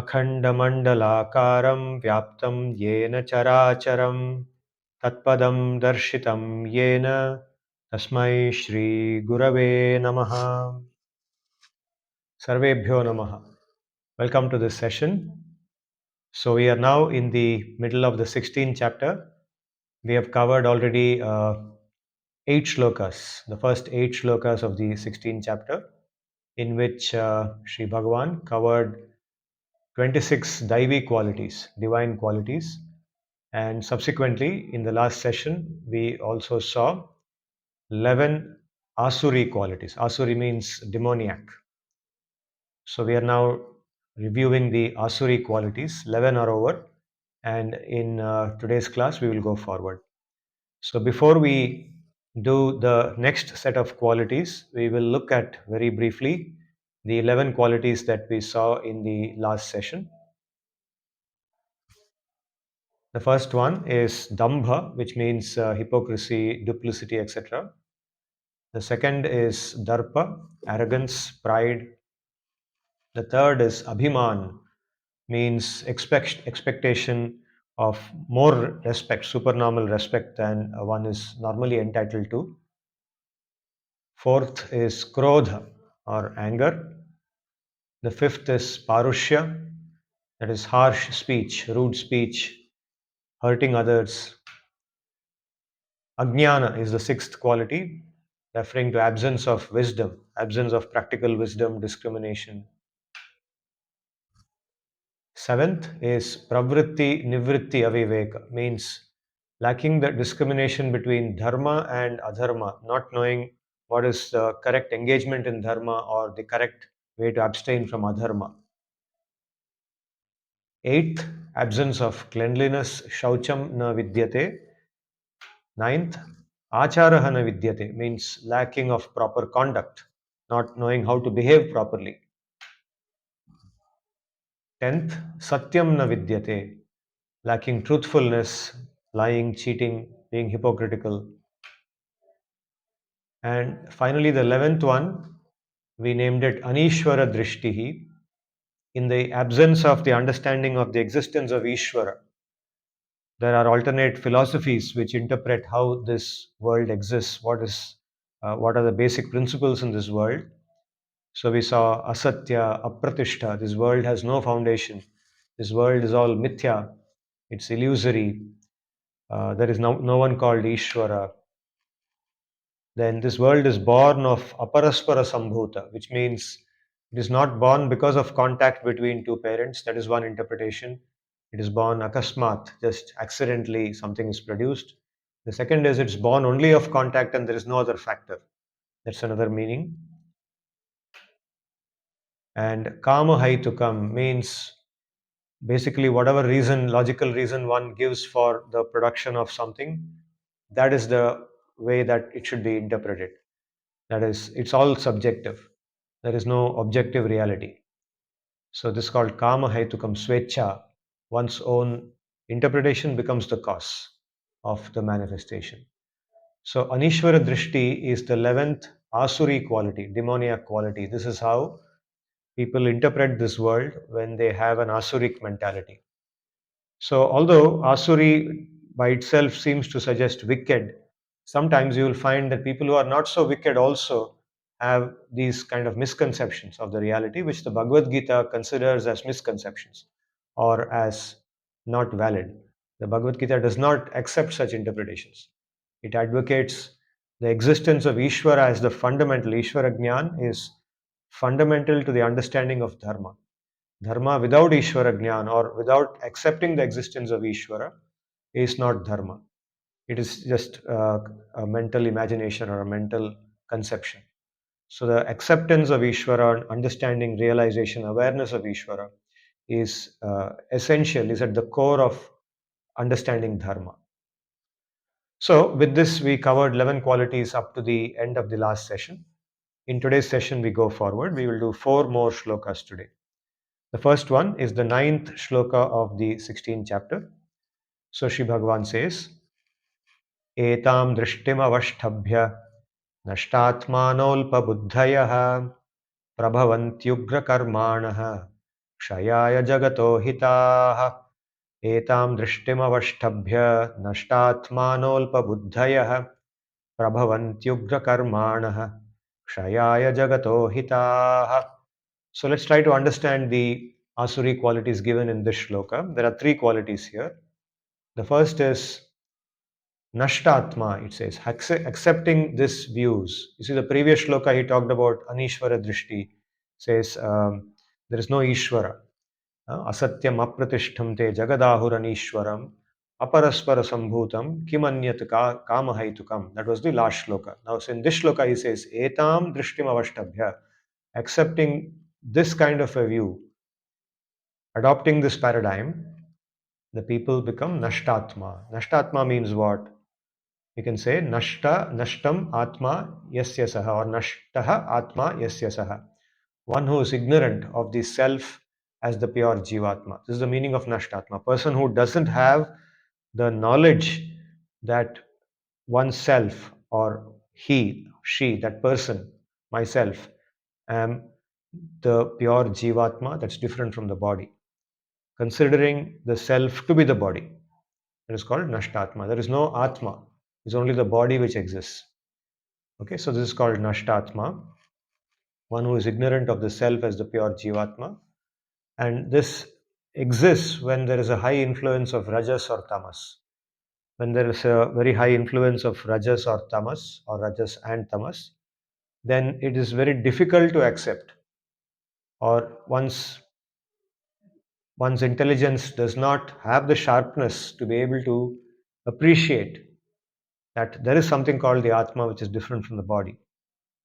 अखण्डमण्डलाकारं व्याप्तं येन चराचरं तत्पदं दर्शितं येन तस्मै श्रीगुरवे नमः. Sarvebhyo Namaha. Welcome to this session. So we are now in the middle of the 16th chapter. We have covered already 8 shlokas, the first 8 shlokas of the 16th chapter, in which Sri Bhagavan covered 26 daivi qualities, divine qualities. And subsequently, in the last session, we also saw 11 asuri qualities. Asuri means demoniac. So we are now reviewing the asuri qualities. 11 are over, and in today's class, we will go forward. So before we do the next set of qualities, we will look at very briefly the 11 qualities that we saw in the last session. The first one is dambha, which means hypocrisy, duplicity, etc. The second is darpa, arrogance, pride. The third is abhiman, means expectation of more respect, supernormal respect than one is normally entitled to. Fourth is krodha, or anger. The fifth is parushya, that is harsh speech, rude speech, hurting others. Ajnana is the sixth quality, referring to absence of wisdom, absence of practical wisdom, discrimination. Seventh is pravritti nivritti aviveka, means lacking the discrimination between dharma and adharma, not knowing what is the correct engagement in dharma or the correct way to abstain from adharma. Eighth, absence of cleanliness, shaucham na vidyate. Ninth, acharaha na vidyate, means lacking of proper conduct, not knowing how to behave properly. 10th, satyam na vidyate, lacking truthfulness, lying, cheating, being hypocritical. And finally, the 11th one, we named it Anishwara Drishtihi, in the absence of the understanding of the existence of Ishvara. There are alternate philosophies which interpret how this world exists, what are the basic principles in this world. So we saw asatya, apratishta, this world has no foundation. This world is all mithya, it's illusory. There is no one called Ishvara. Then this world is born of aparaspara sambhuta, which means it is not born because of contact between two parents. That is one interpretation. It is born akasmat, just accidentally something is produced. The second is it's born only of contact and there is no other factor. That's another meaning. And kama haitukam means basically whatever reason, logical reason one gives for the production of something, that is the way that it should be interpreted. That is, it's all subjective. There is no objective reality. So this is called kama haitukam swecha. One's own interpretation becomes the cause of the manifestation. So Anishwara Drishti is the 11th asuri quality, demoniac quality. This is how people interpret this world when they have an asuric mentality. So although asuri by itself seems to suggest wicked, sometimes you will find that people who are not so wicked also have these kind of misconceptions of the reality, which the Bhagavad-gita considers as misconceptions or as not valid. The Bhagavad-gita does not accept such interpretations. It advocates the existence of Ishvara as the fundamental. Ishvara Jnana is fundamental to the understanding of dharma. Dharma without Ishvara Jnana or without accepting the existence of Ishvara is not dharma. It is just a mental imagination or a mental conception. So the acceptance of Ishvara, understanding, realization, awareness of Ishvara is essential, is at the core of understanding dharma. So with this, we covered 11 qualities up to the end of the last session. In today's session, we go forward. We will do 4 more shlokas today. The first one is the 9th shloka of the 16th chapter. So Shri Bhagavan says, Etam drishtim avashtabhya nashtatmanolpabuddhayah prabhavantyugra karmanah क्षयाय जगतो हिताः एतां दृष्टिमवष्टभ्य नष्टात्मानोऽल्पबुद्धयः प्रभवन्त्युग्रकर्माणः क्षयाय जगतो हिताः. So let's try to understand the asuri qualities given in this shloka. There are three qualities here. The first is Nashtatma, it says, accepting these views. You see, the previous shloka he talked about Anishvara Drishti, says there is no Ishvara. Asatyam apratishtamte jagadahuranishwaram aparaspara sambhutam kimanyat kamahaitukam. That was the last shloka. Now, so in this shloka he says, Etam drishtim avashtabhya, accepting this kind of a view, adopting this paradigm, the people become Nashtatma. Nashtatma means what? You can say nashtam atma yasya saha, or nashtaha atma yasya saha. One who is ignorant of the self as the pure jivatma. This is the meaning of nashtatma. Person who doesn't have the knowledge that oneself, or he, she, that person, myself, am the pure jivatma that's different from the body. Considering the self to be the body. It is called nashtatma. There is no atma. It's only the body which exists. Okay, so this is called Nashtatma, one who is ignorant of the self as the pure Jivatma. And this exists when there is a high influence of Rajas or Tamas. When there is a very high influence of Rajas or Tamas, or Rajas and Tamas, then it is very difficult to accept, or one's intelligence does not have the sharpness to be able to appreciate that there is something called the Atma which is different from the body.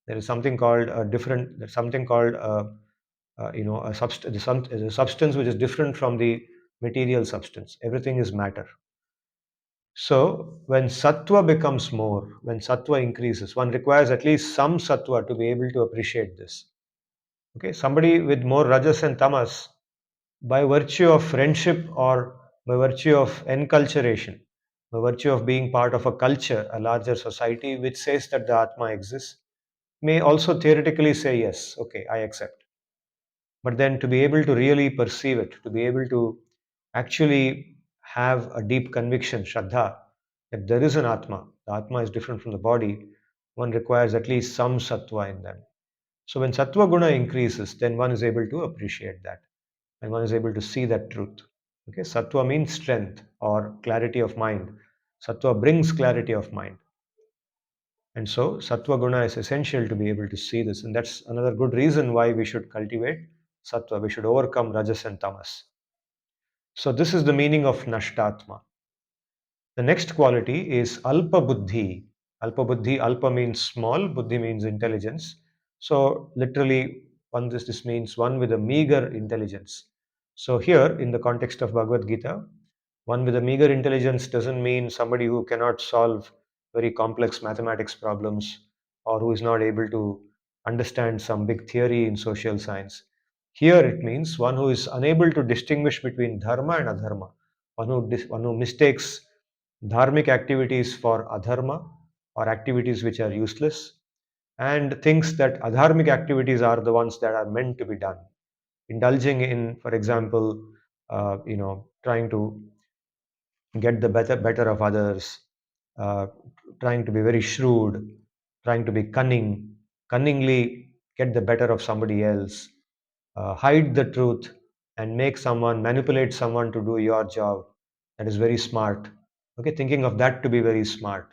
There is something called a different, there's something called a substance which is different from the material substance. Everything is matter. So when sattva becomes more, when sattva increases, one requires at least some sattva to be able to appreciate this. Okay, somebody with more rajas and tamas, by virtue of friendship or by virtue of enculturation, by virtue of being part of a culture, a larger society which says that the Atma exists, may also theoretically say, yes, okay, I accept. But then to be able to really perceive it, to be able to actually have a deep conviction, Shraddha, that there is an Atma, the Atma is different from the body, one requires at least some Sattva in them. So when Sattva Guna increases, then one is able to appreciate that and one is able to see that truth. Okay, Sattva means strength or clarity of mind. Sattva brings clarity of mind. And so sattva guna is essential to be able to see this. And that's another good reason why we should cultivate sattva. We should overcome rajas and tamas. So this is the meaning of nashtatma. The next quality is alpa buddhi. Alpa buddhi, alpa means small, buddhi means intelligence. So literally, this means one with a meager intelligence. So here, in the context of Bhagavad Gita, one with a meager intelligence doesn't mean somebody who cannot solve very complex mathematics problems or who is not able to understand some big theory in social science. Here it means one who is unable to distinguish between dharma and adharma, one who mistakes dharmic activities for adharma, or activities which are useless, and thinks that adharmic activities are the ones that are meant to be done. Indulging in, for example, trying to get the better of others, uh, trying to be very shrewd, trying to be cunning, cunningly get the better of somebody else, hide the truth, and manipulate someone to do your job. That is very smart. Okay, thinking of that to be very smart.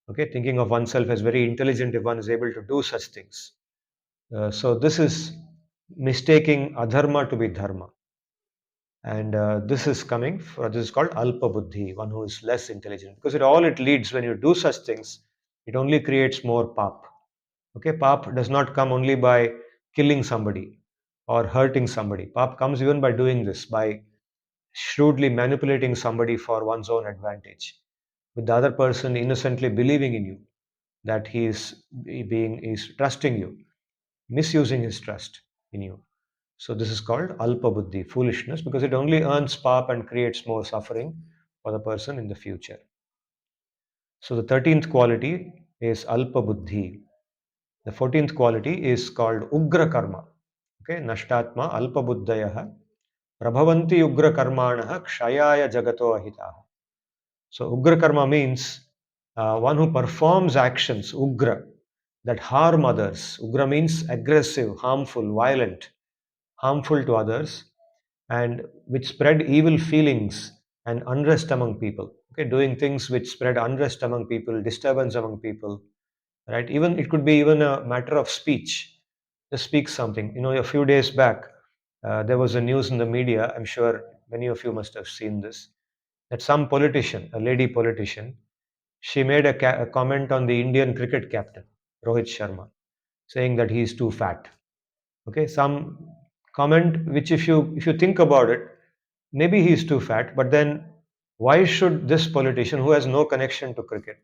Okay, thinking of oneself as very intelligent if one is able to do such things. So this is mistaking adharma to be dharma. And this is called alpa buddhi, one who is less intelligent, because it leads, when you do such things, it only creates more pap. Okay, pap does not come only by killing somebody or hurting somebody. Pap comes even by doing this, by shrewdly manipulating somebody for one's own advantage, with the other person innocently believing in you that he's trusting you, misusing his trust in you. So this is called alpa buddhi, foolishness, because it only earns pap and creates more suffering for the person in the future. So the 13th quality is alpa buddhi. The 14th quality is called ugra karma. Okay, nashtatma alpa buddhayaha prabhavanti ugra karmanah kshayaya jagato ahitaha. So ugra karma means one who performs actions, ugra, that harm others. Ugra means aggressive, harmful, violent, harmful to others, and which spread evil feelings and unrest among people. Okay, doing things which spread unrest among people, disturbance among people, right? Even it could be even a matter of speech. Just speak something. A few days back, there was a news in the media. I'm sure many of you must have seen this. That some politician, a lady politician, she made a comment on the Indian cricket captain, Rohit Sharma, saying that he is too fat. Okay, some comment which, if you think about it, maybe he is too fat, but then why should this politician, who has no connection to cricket,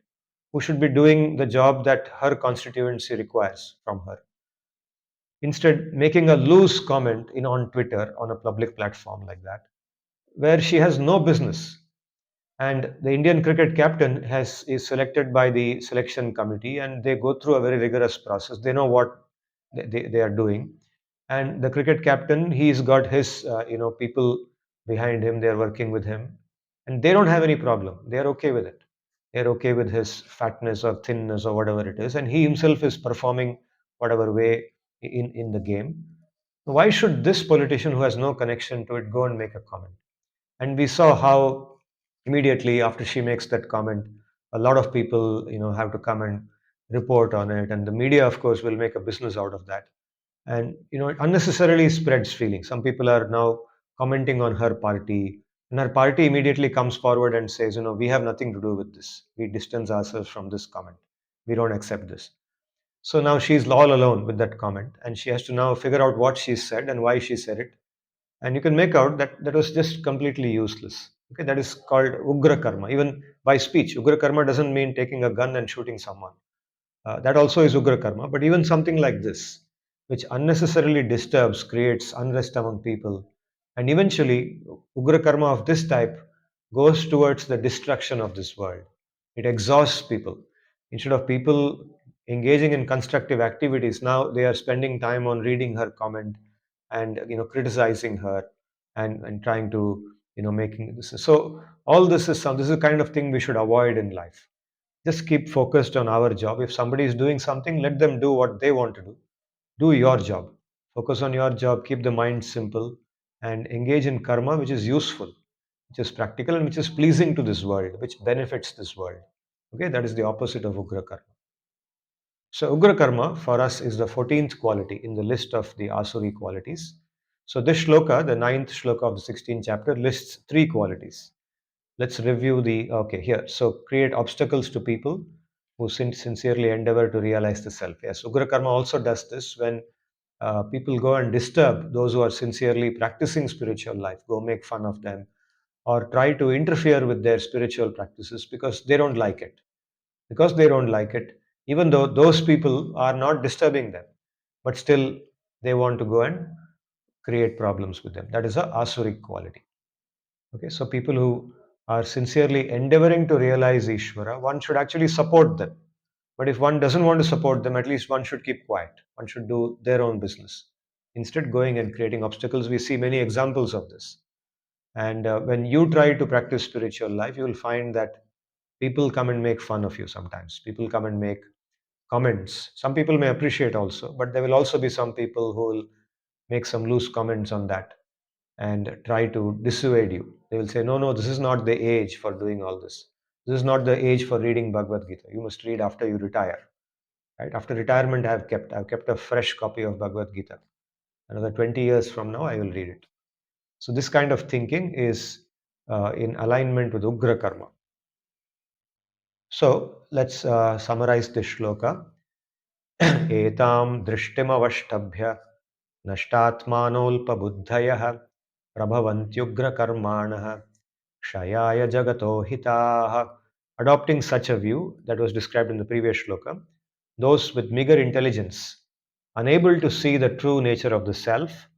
who should be doing the job that her constituency requires from her, instead making a loose comment on Twitter, on a public platform like that, where she has no business. And the Indian cricket captain is selected by the selection committee, and they go through a very rigorous process. They know what they are doing, and the cricket captain, he's got his people behind him. They are working with him, and they don't have any problem. They are okay with it. They're okay with his fatness or thinness or whatever it is, and he himself is performing whatever way in the game. Why should this politician who has no connection to it go and make a comment? And we saw how immediately after she makes that comment, a lot of people have to come and report on it, and the media, of course, will make a business out of that. And it unnecessarily spreads feelings. Some people are now commenting on her party, and her party immediately comes forward and says, we have nothing to do with this. We distance ourselves from this comment. We don't accept this. So now she's all alone with that comment, and she has to now figure out what she said and why she said it. And you can make out that that was just completely useless. Okay, that is called ugra karma. Even by speech, ugra karma doesn't mean taking a gun and shooting someone. That also is ugra karma. But even something like this, which unnecessarily disturbs, creates unrest among people, and eventually ugra karma of this type goes towards the destruction of this world. It exhausts people. Instead of people engaging in constructive activities, now they are spending time on reading her comment and criticizing her, and trying to making this. So all this is the kind of thing we should avoid in life. Just keep focused on our job. If somebody is doing something, let them do what they want to do. Do your job. Focus on your job. Keep the mind simple and engage in karma, which is useful, which is practical, and which is pleasing to this world, which benefits this world. Okay, that is the opposite of ugra karma. So ugra karma for us is the 14th quality in the list of the asuri qualities. So this shloka, the ninth shloka of the 16th chapter, lists three qualities. Let's review the okay here. So create obstacles to people who sincerely endeavor to realize the self. Yes, ugra karma also does this when people go and disturb those who are sincerely practicing spiritual life, go make fun of them, or try to interfere with their spiritual practices because they don't like it. Because they don't like it, even though those people are not disturbing them, but still they want to go and create problems with them. That is a asuric quality. Okay, so people who are sincerely endeavoring to realize Ishvara, one should actually support them. But if one doesn't want to support them, at least one should keep quiet. One should do their own business. Instead, going and creating obstacles, we see many examples of this. And when you try to practice spiritual life, you will find that people come and make fun of you sometimes. People come and make comments. Some people may appreciate also, but there will also be some people who will make some loose comments on that and try to dissuade you. They will say, no, no, this is not the age for doing all this. This is not the age for reading Bhagavad-Gita. You must read after you retire. Right? After retirement, I've kept a fresh copy of Bhagavad-Gita. Another 20 years from now, I will read it. So this kind of thinking is in alignment with Ugra Karma. So let's summarize this shloka. Etam drishtimavashtabhya nashtatmanolpabuddhayah prabhavantyugrakarmanah kshayaya jagato hitah. Adopting such a view that was described in the previous shloka, those with meager intelligence, unable to see the true nature of the self,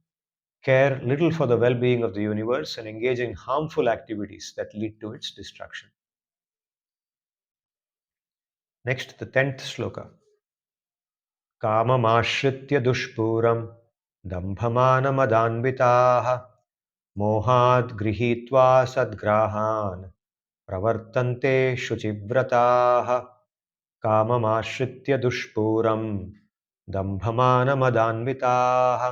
care little for the well being of the universe, and engage in harmful activities that lead to its destruction. Next, the 10th shloka. काममाश्रित्य दुष्पूरं दम्भमानमदान्विताः मोहाद् गृहीत्वा सद्ग्राहान् प्रवर्तन्ते शुचिव्रताः काममाश्रित्य दुष्पूरम् दम्भमानमदान्विताः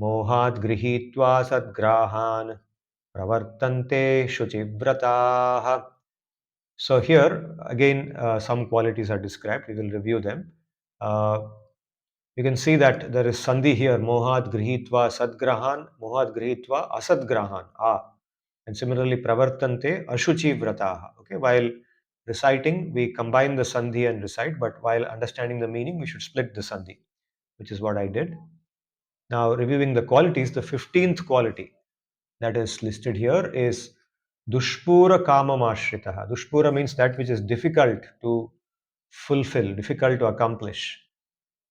मोहाद् गृहीत्वा सद्ग्राहान् pravartante shuchivrataha. So here again some qualities are described. We will review them. Uh, you can see that there is sandhi here. Mohat grihitva sadgrahan, mohat grihitva asadgrahan. And similarly pravartante ashuchi vrataha. Okay, while reciting we combine the sandhi and recite, but while understanding the meaning we should split the sandhi, which is what I did. Now reviewing the qualities, the 15th quality that is listed here is Dushpura Kamamashritaha. Dushpura means that which is difficult to fulfill, difficult to accomplish.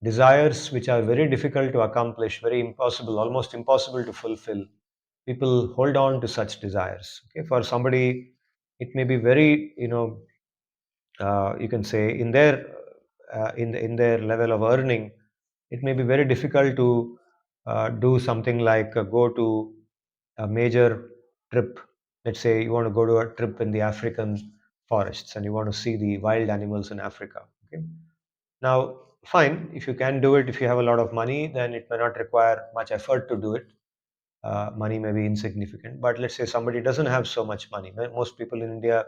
Desires which are very difficult to accomplish, very impossible, almost impossible to fulfill. People hold on to such desires. Okay, for somebody, it may be very, you can say in their in their level of earning, it may be very difficult to do something like go to a major trip. Let's say you want to go to a trip in the African forests and you want to see the wild animals in Africa. Okay, now fine, if you can do it, if you have a lot of money, then it may not require much effort to do it. Money may be insignificant, but let's say somebody doesn't have so much money. Most people in India,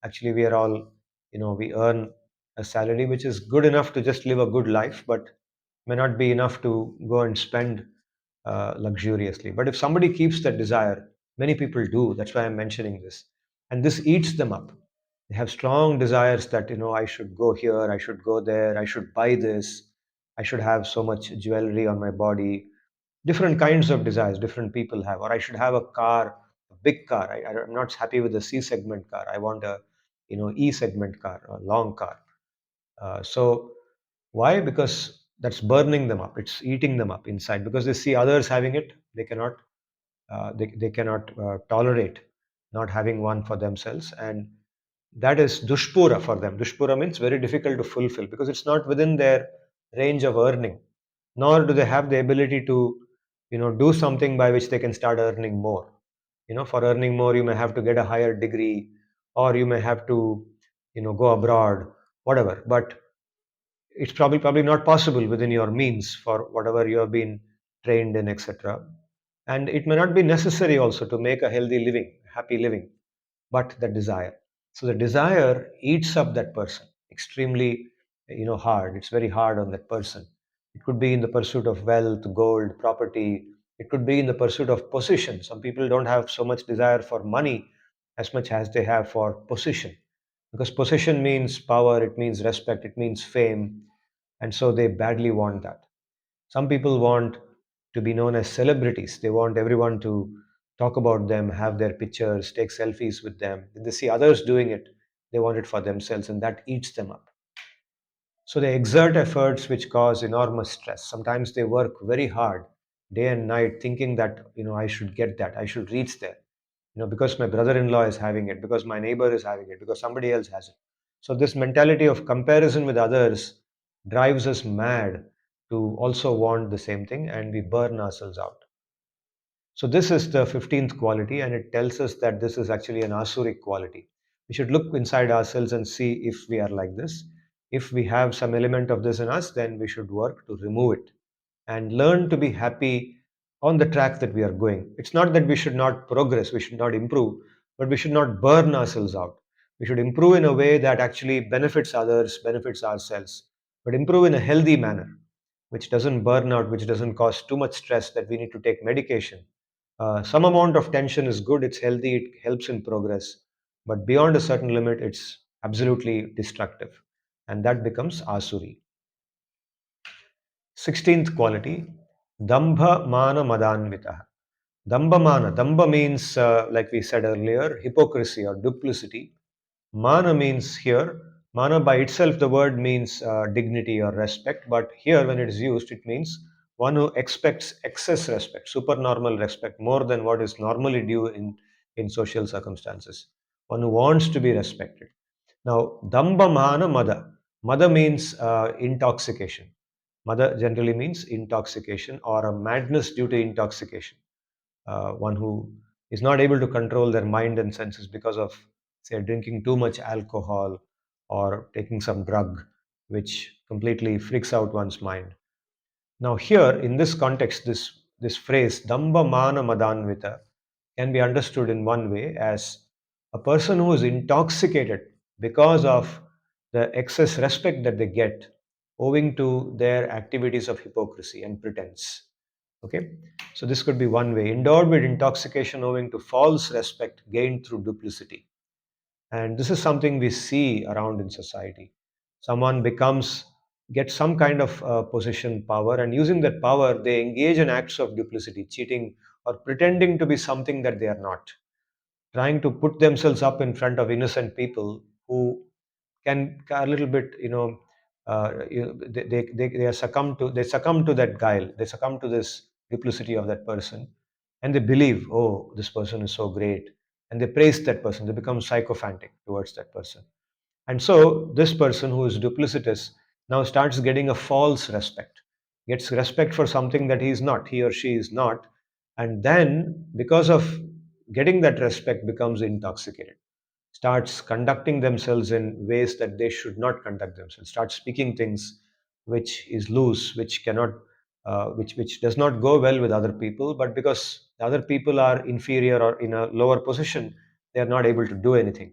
actually, we are all, we earn a salary which is good enough to just live a good life, but may not be enough to go and spend luxuriously. But if somebody keeps that desire, many people do. That's why I'm mentioning this, and this eats them up. They have strong desires that I should go here, I should go there, I should buy this, I should have so much jewelry on my body. Different kinds of desires different people have. Or I should have a car, a big car. I'm not happy with the C segment car. I want a E segment car, a long car. So why? Because that's burning them up, it's eating them up inside, because they see others having it. They cannot they cannot tolerate not having one for themselves, and that is dushpura for them. Dushpura means very difficult to fulfill because it's not within their range of earning, nor do they have the ability to, do something by which they can start earning more. For earning more, you may have to get a higher degree, or you may have to, go abroad, whatever. But it's probably not possible within your means for whatever you have been trained in, etc. And it may not be necessary also to make a healthy living, happy living, but the desire. So the desire eats up that person extremely, hard. It's very hard on that person. It could be in the pursuit of wealth, gold, property. It could be in the pursuit of position. Some people don't have so much desire for money as much as they have for position, because possession means power, it means respect, it means fame, and so they badly want that. Some people want to be known as celebrities. They want everyone to talk about them, have their pictures, take selfies with them. When they see others doing it, they want it for themselves, and that eats them up. So they exert efforts which cause enormous stress. Sometimes they work very hard, day and night, thinking that, I should get that, I should reach there, because my brother-in-law is having it, because my neighbor is having it, because somebody else has it. So this mentality of comparison with others drives us mad to also want the same thing, and we burn ourselves out. So this is the 15th quality, and it tells us that this is actually an asuric quality. We should look inside ourselves and see if we are like this. If we have some element of this in us, then we should work to remove it and learn to be happy on the track that we are going. It's not that we should not progress, we should not improve, but we should not burn ourselves out. We should improve in a way that actually benefits others, benefits ourselves, but improve in a healthy manner, which doesn't burn out, which doesn't cause too much stress that we need to take medication. Some amount of tension is good, it's healthy, it helps in progress, but beyond a certain limit, it's absolutely destructive, and that becomes asuri. 16th quality, dambha mana madanvitaha. Damba mana. Damba means, like we said earlier, hypocrisy or duplicity. Mana means here, mana by itself, the word means dignity or respect, but here when it is used, it means one who expects excess respect, supernormal respect, more than what is normally due in social circumstances. One who wants to be respected. Now, damba mana mada. Mada means intoxication. Mada generally means intoxication or a madness due to intoxication. One who is not able to control their mind and senses because of, say, drinking too much alcohol or taking some drug which completely freaks out one's mind. Now, here in this context, this phrase "damba mana madanvita" can be understood in one way as a person who is intoxicated because of the excess respect that they get owing to their activities of hypocrisy and pretense. Okay, so this could be one way: endowed with intoxication owing to false respect gained through duplicity. And this is something we see around in society. Someone gets some kind of position, power, and using that power they engage in acts of duplicity, cheating, or pretending to be something that they are not, trying to put themselves up in front of innocent people who can a little bit, they succumb to that guile, they succumb to this duplicity of that person, and they believe, oh, this person is so great, and they praise that person, they become sycophantic towards that person. And so this person who is duplicitous now starts getting a false respect, gets respect for something that he is not, he or she is not, and then because of getting that respect becomes intoxicated, starts conducting themselves in ways that they should not conduct themselves, starts speaking things which is loose, which cannot, which does not go well with other people, but because the other people are inferior or in a lower position, they are not able to do anything.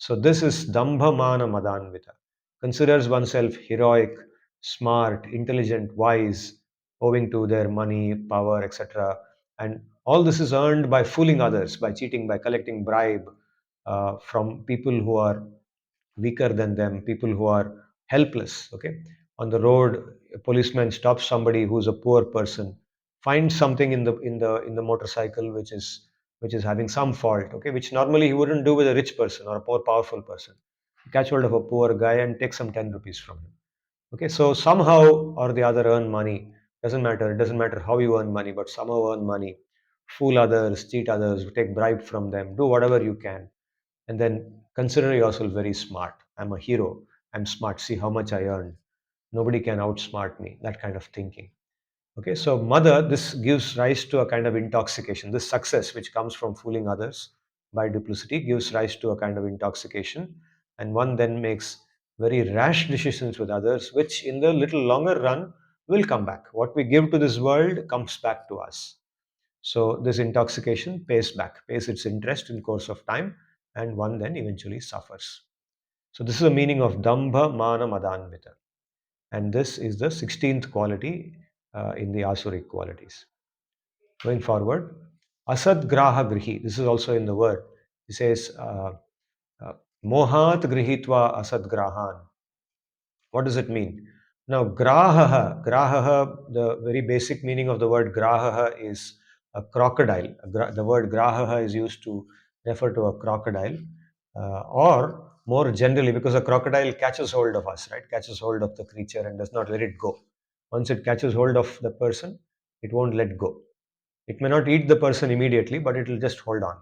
So this is Dambha Mana Madanvita. Considers oneself heroic, smart, intelligent, wise, owing to their money, power, etc. And all this is earned by fooling others, by cheating, by collecting bribe from people who are weaker than them, people who are helpless. Okay, on the road, a policeman stops somebody who's a poor person, finds something in the motorcycle which is having some fault. Okay, which normally he wouldn't do with a rich person or a more powerful person. Catch hold of a poor guy and take some 10 rupees from him. Okay, so somehow or the other earn money. Doesn't matter. It doesn't matter how you earn money, but somehow earn money. Fool others, cheat others, take bribe from them, do whatever you can, and then consider yourself very smart. I'm a hero. I'm smart. See how much I earned. Nobody can outsmart me. That kind of thinking. Okay, so mother, this gives rise to a kind of intoxication. This success, which comes from fooling others by duplicity, gives rise to a kind of intoxication, and one then makes very rash decisions with others, which in the little longer run will come back. What we give to this world comes back to us. So this intoxication pays back, pays its interest in course of time, and one then eventually suffers. So this is the meaning of Dambha Mana Madanvita. And this is the 16th quality in the Asuric qualities. Going forward, Asadgraha Grihi. This is also in the word. He says, uh, Mohat Grihitva Asadgrahan. What does it mean? Now, grahaha, the very basic meaning of the word grahaha is a crocodile. The word grahaha is used to refer to a crocodile, or more generally, because a crocodile catches hold of us, right? Catches hold of the creature and does not let it go. Once it catches hold of the person, it won't let go. It may not eat the person immediately, but it will just hold on,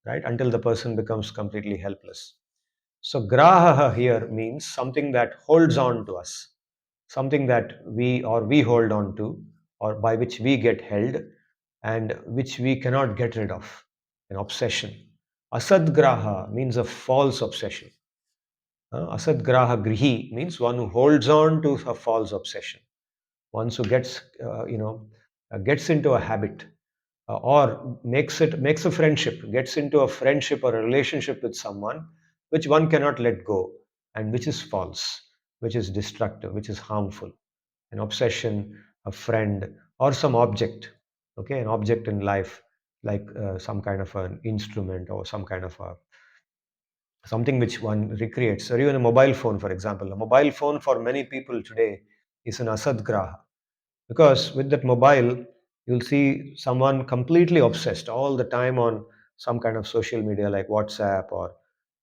right? Until the person becomes completely helpless. So graha here means something that holds on to us, something that we hold on to, or by which we get held, and which we cannot get rid of, an obsession. Asadgraha means a false obsession. Asadgraha grihi means one who holds on to a false obsession, one who gets into a habit, or makes a friendship, gets into a friendship or a relationship with someone which one cannot let go, and which is false, which is destructive, which is harmful. An obsession, a friend, or some object. Okay, an object in life, like some kind of an instrument or some kind of a something which one recreates, or even a mobile phone, for example. A mobile phone for many people today is an asadgraha, because with that mobile, you'll see someone completely obsessed all the time on some kind of social media like WhatsApp or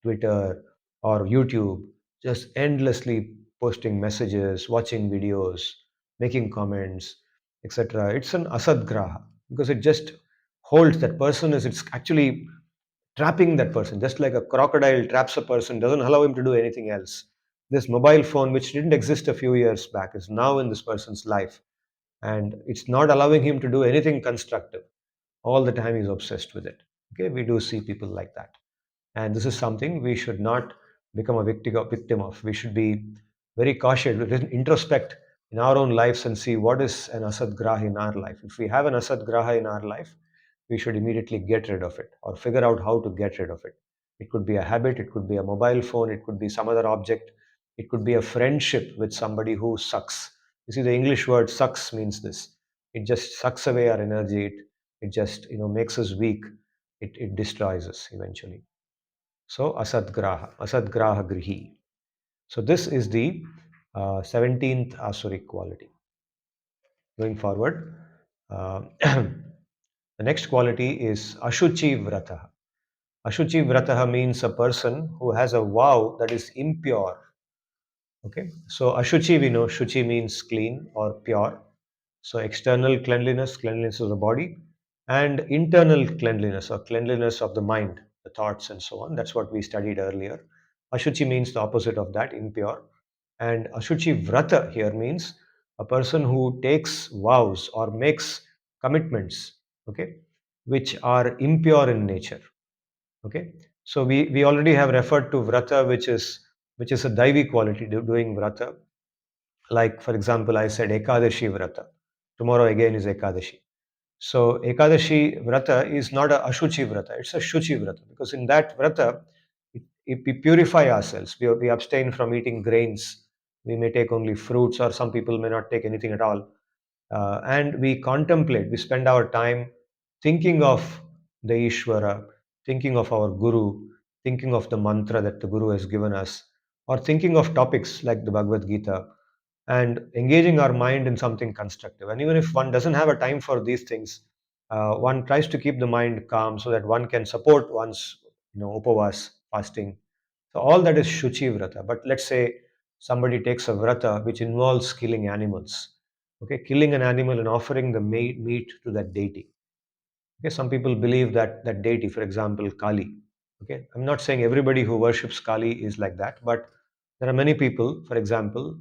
Twitter or YouTube, just endlessly posting messages, watching videos, making comments, etc. It's an asadgraha because it just holds that person, is it's actually trapping that person, just like a crocodile traps a person, doesn't allow him to do anything else. This mobile phone, which didn't exist a few years back, is now in this person's life, and it's not allowing him to do anything constructive. all the time he's obsessed with it. Okay, we do see people like that. And this is something we should not become a victim of. We should be very cautious. We should introspect in our own lives and see what is an asad graha in our life. If we have an asad graha in our life, we should immediately get rid of it or figure out how to get rid of it. It could be a habit, it could be a mobile phone, it could be some other object, it could be a friendship with somebody who sucks. You see, the English word sucks means this. It just sucks away our energy. It just makes us weak. It destroys us eventually. So asadgraha grihi. So this is the 17th asuric quality. Going forward, the next quality is ashuchi vrataha. Ashuchi vrataha means a person who has a vow that is impure. Okay, so ashuchi, we know shuchi means clean or pure. So external cleanliness, cleanliness of the body, and internal cleanliness or cleanliness of the mind, the thoughts and so on. That's what we studied earlier. Ashuchi means the opposite of that, impure. And ashuchi vrata here means a person who takes vows or makes commitments, okay, which are impure in nature. Okay, so we already have referred to vrata, which is a daivi quality, doing vrata. Like, for example, I said Ekadashi Vrata. Tomorrow again is Ekadashi. So Ekadashi Vrata is not a Ashuchi Vrata, it's a Shuchi Vrata. Because in that Vrata, we purify ourselves. We abstain from eating grains. We may take only fruits, or some people may not take anything at all. And we contemplate, we spend our time thinking of the Ishvara, thinking of our Guru, thinking of the mantra that the Guru has given us, or thinking of topics like the Bhagavad-Gita, and engaging our mind in something constructive. And even if one doesn't have a time for these things, one tries to keep the mind calm so that one can support one's upavas, fasting. So all that is Shuchi Vrata. But let's say somebody takes a Vrata which involves killing animals. Okay, killing an animal and offering the meat to that deity. Okay, some people believe that that deity, for example, Kali. Okay, I'm not saying everybody who worships Kali is like that, but there are many people, for example,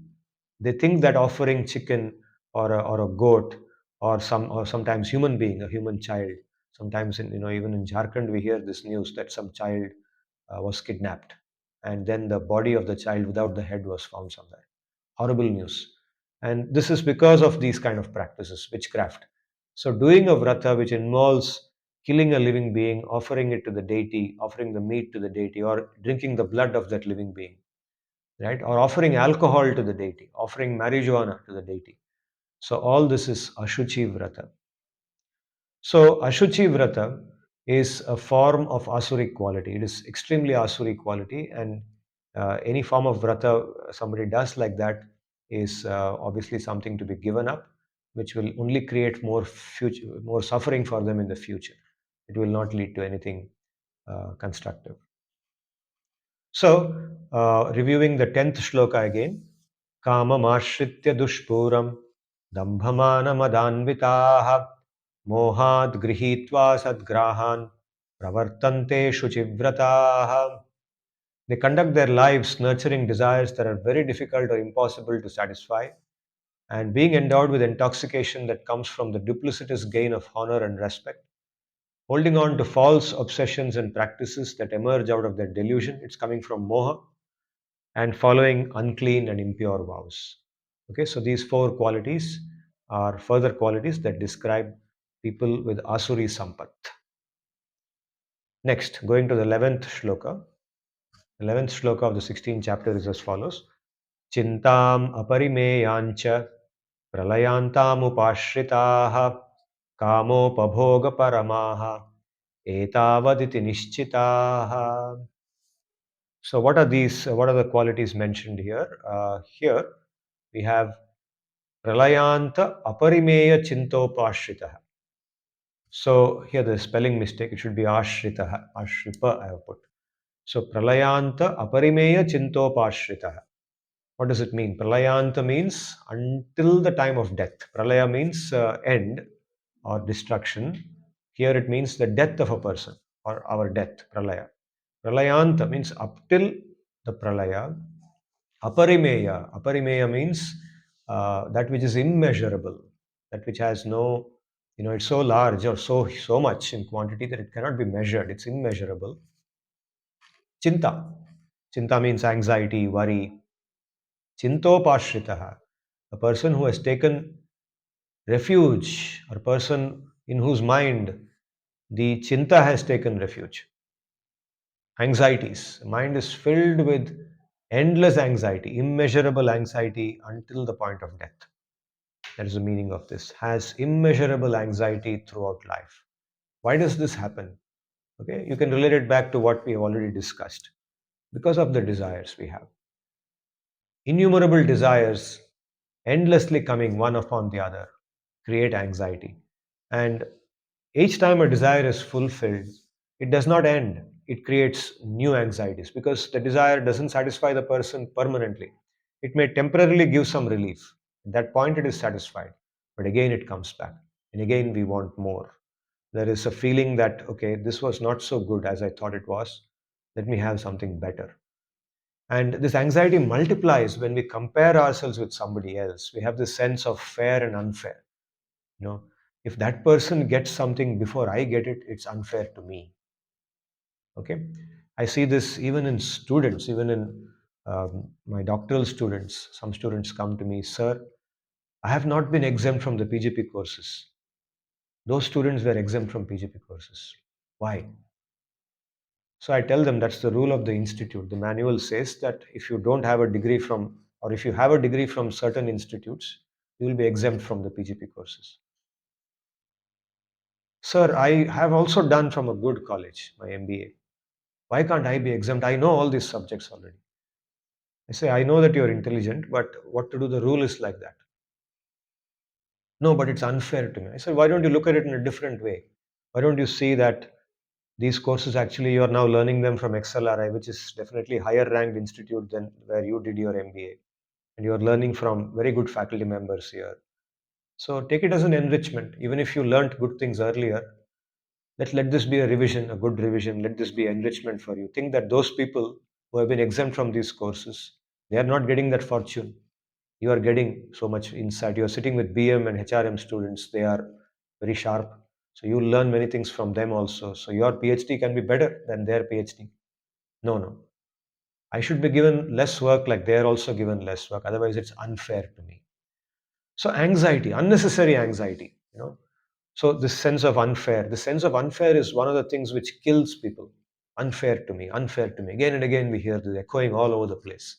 they think that offering chicken or a goat or sometimes human being, a human child. Sometimes even in Jharkhand we hear this news that some child was kidnapped, and then the body of the child without the head was found somewhere. Horrible news. And this is because of these kind of practices, witchcraft. So doing a vrata which involves killing a living being, offering it to the deity, offering the meat to the deity, or drinking the blood of that living being, right? Or offering alcohol to the deity, offering marijuana to the deity. So all this is Ashuchi Vrata. So Ashuchi Vrata is a form of Asuric quality. It is extremely Asuric quality, and any form of Vrata somebody does like that is obviously something to be given up, which will only create more suffering for them in the future. It will not lead to anything constructive. So, reviewing the 10th shloka again. Kamamashritya dushpuram dambhamana mohad grihitva sadgrahan pravartante shuchivrataha. They conduct their lives nurturing desires that are very difficult or impossible to satisfy, and being endowed with intoxication that comes from the duplicitous gain of honor and respect, holding on to false obsessions and practices that emerge out of their delusion. It's coming from moha, and following unclean and impure vows. Okay, so these four qualities are further qualities that describe people with Asuri Sampat. Next, going to the 11th shloka. The 11th shloka of the 16th chapter is as follows: Chintam aparimeyancha pralayantamupashritaha kamopabhoga paramaha etavaditi nishchitaha. So, what are these? What are the qualities mentioned here? Here we have pralayanta aparimeya chintopashritaha. So here the spelling mistake, it should be ashritaha, ashripa I have put. So pralayanta aparimeya chintopashritaha. What does it mean? Pralayanta means until the time of death. Pralaya means end or destruction. Here it means the death of a person or our death, pralaya. Pralayanta means up till the pralaya. Aparimeya means that which is immeasurable, that which has no It's so large or so much in quantity that it cannot be measured. It's immeasurable. Chinta. Chinta means anxiety, worry. Chintopashritaha. A person who has taken refuge, or a person in whose mind the chinta has taken refuge. Anxieties. Mind is filled with endless anxiety, immeasurable anxiety until the point of death. That is the meaning of this. Has immeasurable anxiety throughout life. Why does this happen? Okay, you can relate it back to what we have already discussed. Because of the desires we have. Innumerable desires endlessly coming one upon the other create anxiety. And each time a desire is fulfilled, it does not end. It creates new anxieties because the desire doesn't satisfy the person permanently. It may temporarily give some relief. At that point, it is satisfied. But again, it comes back. And again, we want more. There is a feeling that, okay, this was not so good as I thought it was. Let me have something better. And this anxiety multiplies when we compare ourselves with somebody else. We have this sense of fair and unfair. You know, if that person gets something before I get it, it's unfair to me. Okay, I see this even in students, even in my doctoral students. Some students come to me, sir, I have not been exempt from the PGP courses. Those students were exempt from PGP courses. Why? So I tell them that's the rule of the institute. The manual says that if you don't have a degree from, or if you have a degree from certain institutes, you will be exempt from the PGP courses. Sir, I have also done from a good college, my MBA. Why can't I be exempt? I know all these subjects already. I say, I know that you're intelligent, but what to do? The rule is like that. No, but it's unfair to me. I said, why don't you look at it in a different way? Why don't you see that these courses actually you are now learning them from XLRI, which is definitely higher ranked institute than where you did your MBA, and you are learning from very good faculty members here. So take it as an enrichment. Even if you learnt good things earlier, let this be a revision, a good revision. Let this be enrichment for you. Think that those people who have been exempt from these courses, they are not getting that fortune. You are getting so much insight. You are sitting with BM and HRM students. They are very sharp. So you learn many things from them also. So your PhD can be better than their PhD. No, no. I should be given less work like they are also given less work. Otherwise, it's unfair to me. So anxiety, unnecessary anxiety, So this sense of unfair is one of the things which kills people. Unfair to me, unfair to me. Again and again we hear this echoing all over the place.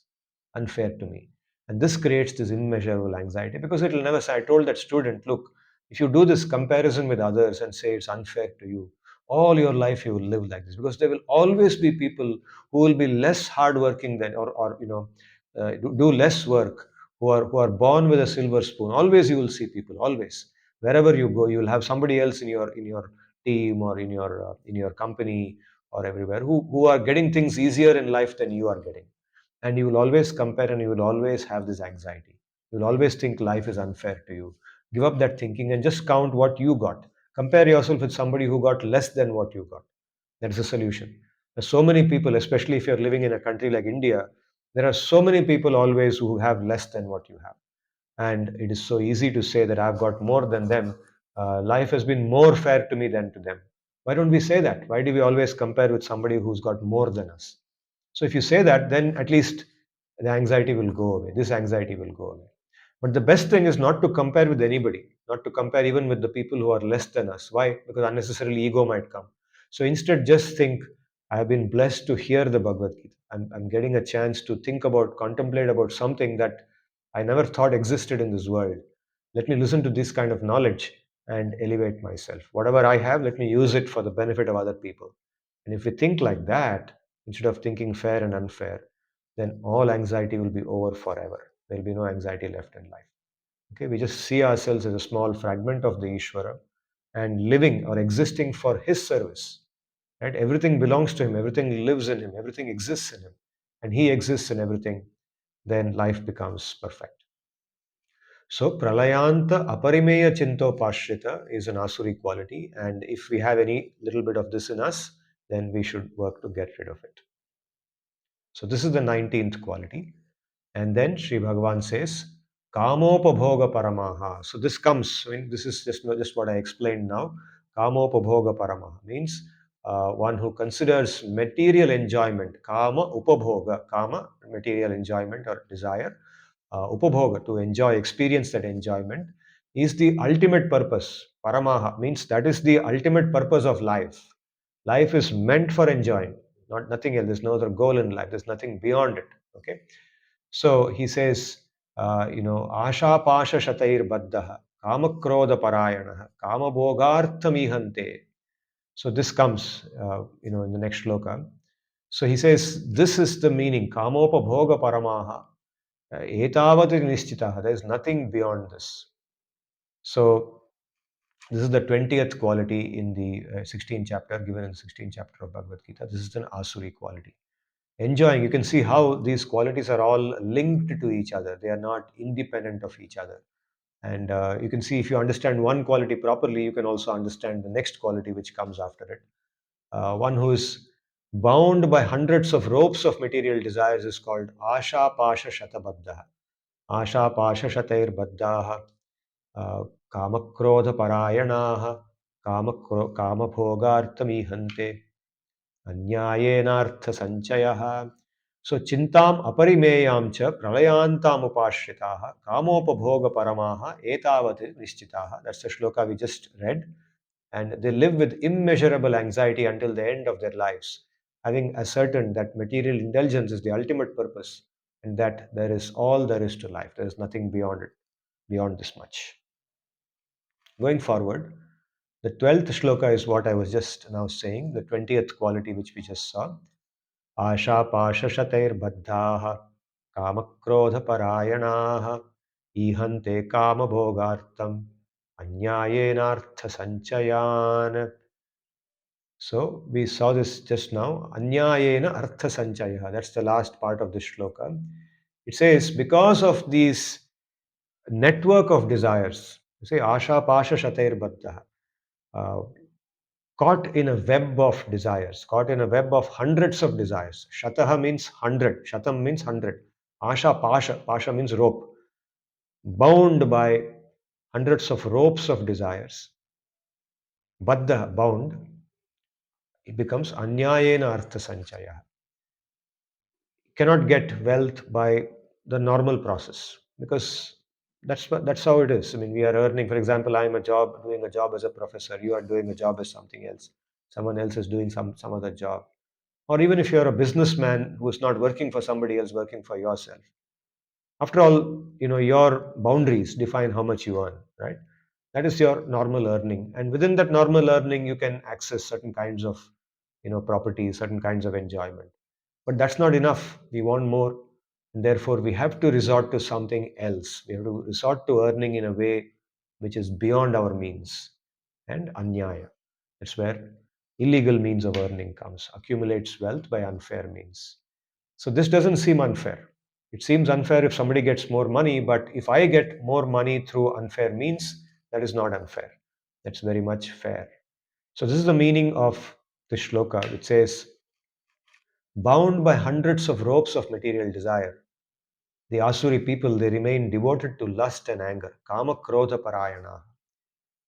Unfair to me. And this creates this immeasurable anxiety because it will never say, I told that student, look, if you do this comparison with others and say it's unfair to you, all your life you will live like this because there will always be people who will be less hardworking than or do less work who are born with a silver spoon. Always you will see people, always wherever you go you will have somebody else in your team or in your company or everywhere who are getting things easier in life than you are getting, and you will always compare and you will always have this anxiety. You will always think life is unfair to you. Give up that thinking and just count what you got. Compare yourself with somebody who got less than what you got. That's the solution. There's so many people, especially if you're living in a country like India, there are so many people always who have less than what you have, and it is so easy to say that I've got more than them. Life has been more fair to me than to them. Why don't we say that? Why do we always compare with somebody who's got more than us? So if you say that, then at least the anxiety will go away. This anxiety will go away. But the best thing is not to compare with anybody, not to compare even with the people who are less than us. Why? Because unnecessarily ego might come. So instead, just think, I have been blessed to hear the Bhagavad-Gita. I'm getting a chance to think about, contemplate about something that I never thought existed in this world. Let me listen to this kind of knowledge and elevate myself. Whatever I have, let me use it for the benefit of other people. And if we think like that, instead of thinking fair and unfair, then all anxiety will be over forever. There will be no anxiety left in life. Okay, we just see ourselves as a small fragment of the Ishvara and living or existing for his service. Right? Everything belongs to him, everything lives in him, everything exists in him, and he exists in everything. Then life becomes perfect. So pralayanta aparimeya chintopashrita is an asuri quality, and if we have any little bit of this in us, then we should work to get rid of it. So this is the 19th quality. And then Sri Bhagavan says, Kamopabhoga paramaha. So this comes, I mean, this is just what I explained now. Kamopabhoga paramaha means one who considers material enjoyment, kama upabhoga, kama, material enjoyment or desire, upabhoga, to enjoy, experience that enjoyment, is the ultimate purpose. Paramaha means that is the ultimate purpose of life. Life is meant for enjoying, not nothing else. There's no other goal in life. There's nothing beyond it. Okay. So he says, Asha Pasha Shatair Baddaha, Kamakroda Parayanaha, Kamabhogarthamihante. So this comes, in the next shloka. So he says, this is the meaning, Kamopabhoga Paramaha, Etavati Nishtitaha. There is nothing beyond this. So this is the 20th quality in the 16th chapter, given in the 16th chapter of Bhagavad Gita. This is an Asuri quality. Enjoying, you can see how these qualities are all linked to each other. They are not independent of each other. And you can see, if you understand one quality properly, you can also understand the next quality which comes after it. One who is bound by hundreds of ropes of material desires is called Asha Pasha Shatabaddaha. Asha Pasha Shatair Baddaha, Kamakrodha Parayanaha, Kamabhogarthamihante, Anyayenartha Sanchayaha. So Chintam Aparimeyam cha Pralayantam Upashritaha Kamopabhoga Paramaha Etavati Nishchitaha. That's the shloka we just read. And they live with immeasurable anxiety until the end of their lives, having ascertained that material indulgence is the ultimate purpose and that there is all there is to life. There is nothing beyond it, beyond this much. Going forward, the 12th shloka is what I was just now saying, the 20th quality which we just saw. आशापाशशतैर्बद्धाः कामक्रोधपरायणाः ईहन्ते कामभोगार्थम् अन्यायेनार्थसञ्चयान्. So we saw this just now. Anyayena artha sanchaya. That's the last part of this shloka. It says, because of these network of desires, you say asha pasha shatair baddha, caught in a web of desires, caught in a web of hundreds of desires. Shataha means hundred, shatam means hundred. Asha pasha, pasha means rope. Bound by hundreds of ropes of desires. Baddha, bound, it becomes anyayena artha sanchaya. Cannot get wealth by the normal process, because that's how it is. I mean, we are earning. For example, I'm doing a job as a professor. You are doing a job as something else. Someone else is doing some other job. Or even if you're a businessman who is not working for somebody else, working for yourself. After all, your boundaries define how much you earn, right? That is your normal earning, and within that normal earning, you can access certain kinds of, properties, certain kinds of enjoyment. But that's not enough. We want more. And therefore, we have to resort to something else. We have to resort to earning in a way which is beyond our means. And anyaya. That's where illegal means of earning comes, accumulates wealth by unfair means. So this doesn't seem unfair. It seems unfair if somebody gets more money, but if I get more money through unfair means, that is not unfair. That's very much fair. So this is the meaning of the shloka, which says, bound by hundreds of ropes of material desire, the Asuri people, they remain devoted to lust and anger, kama krodha parayana.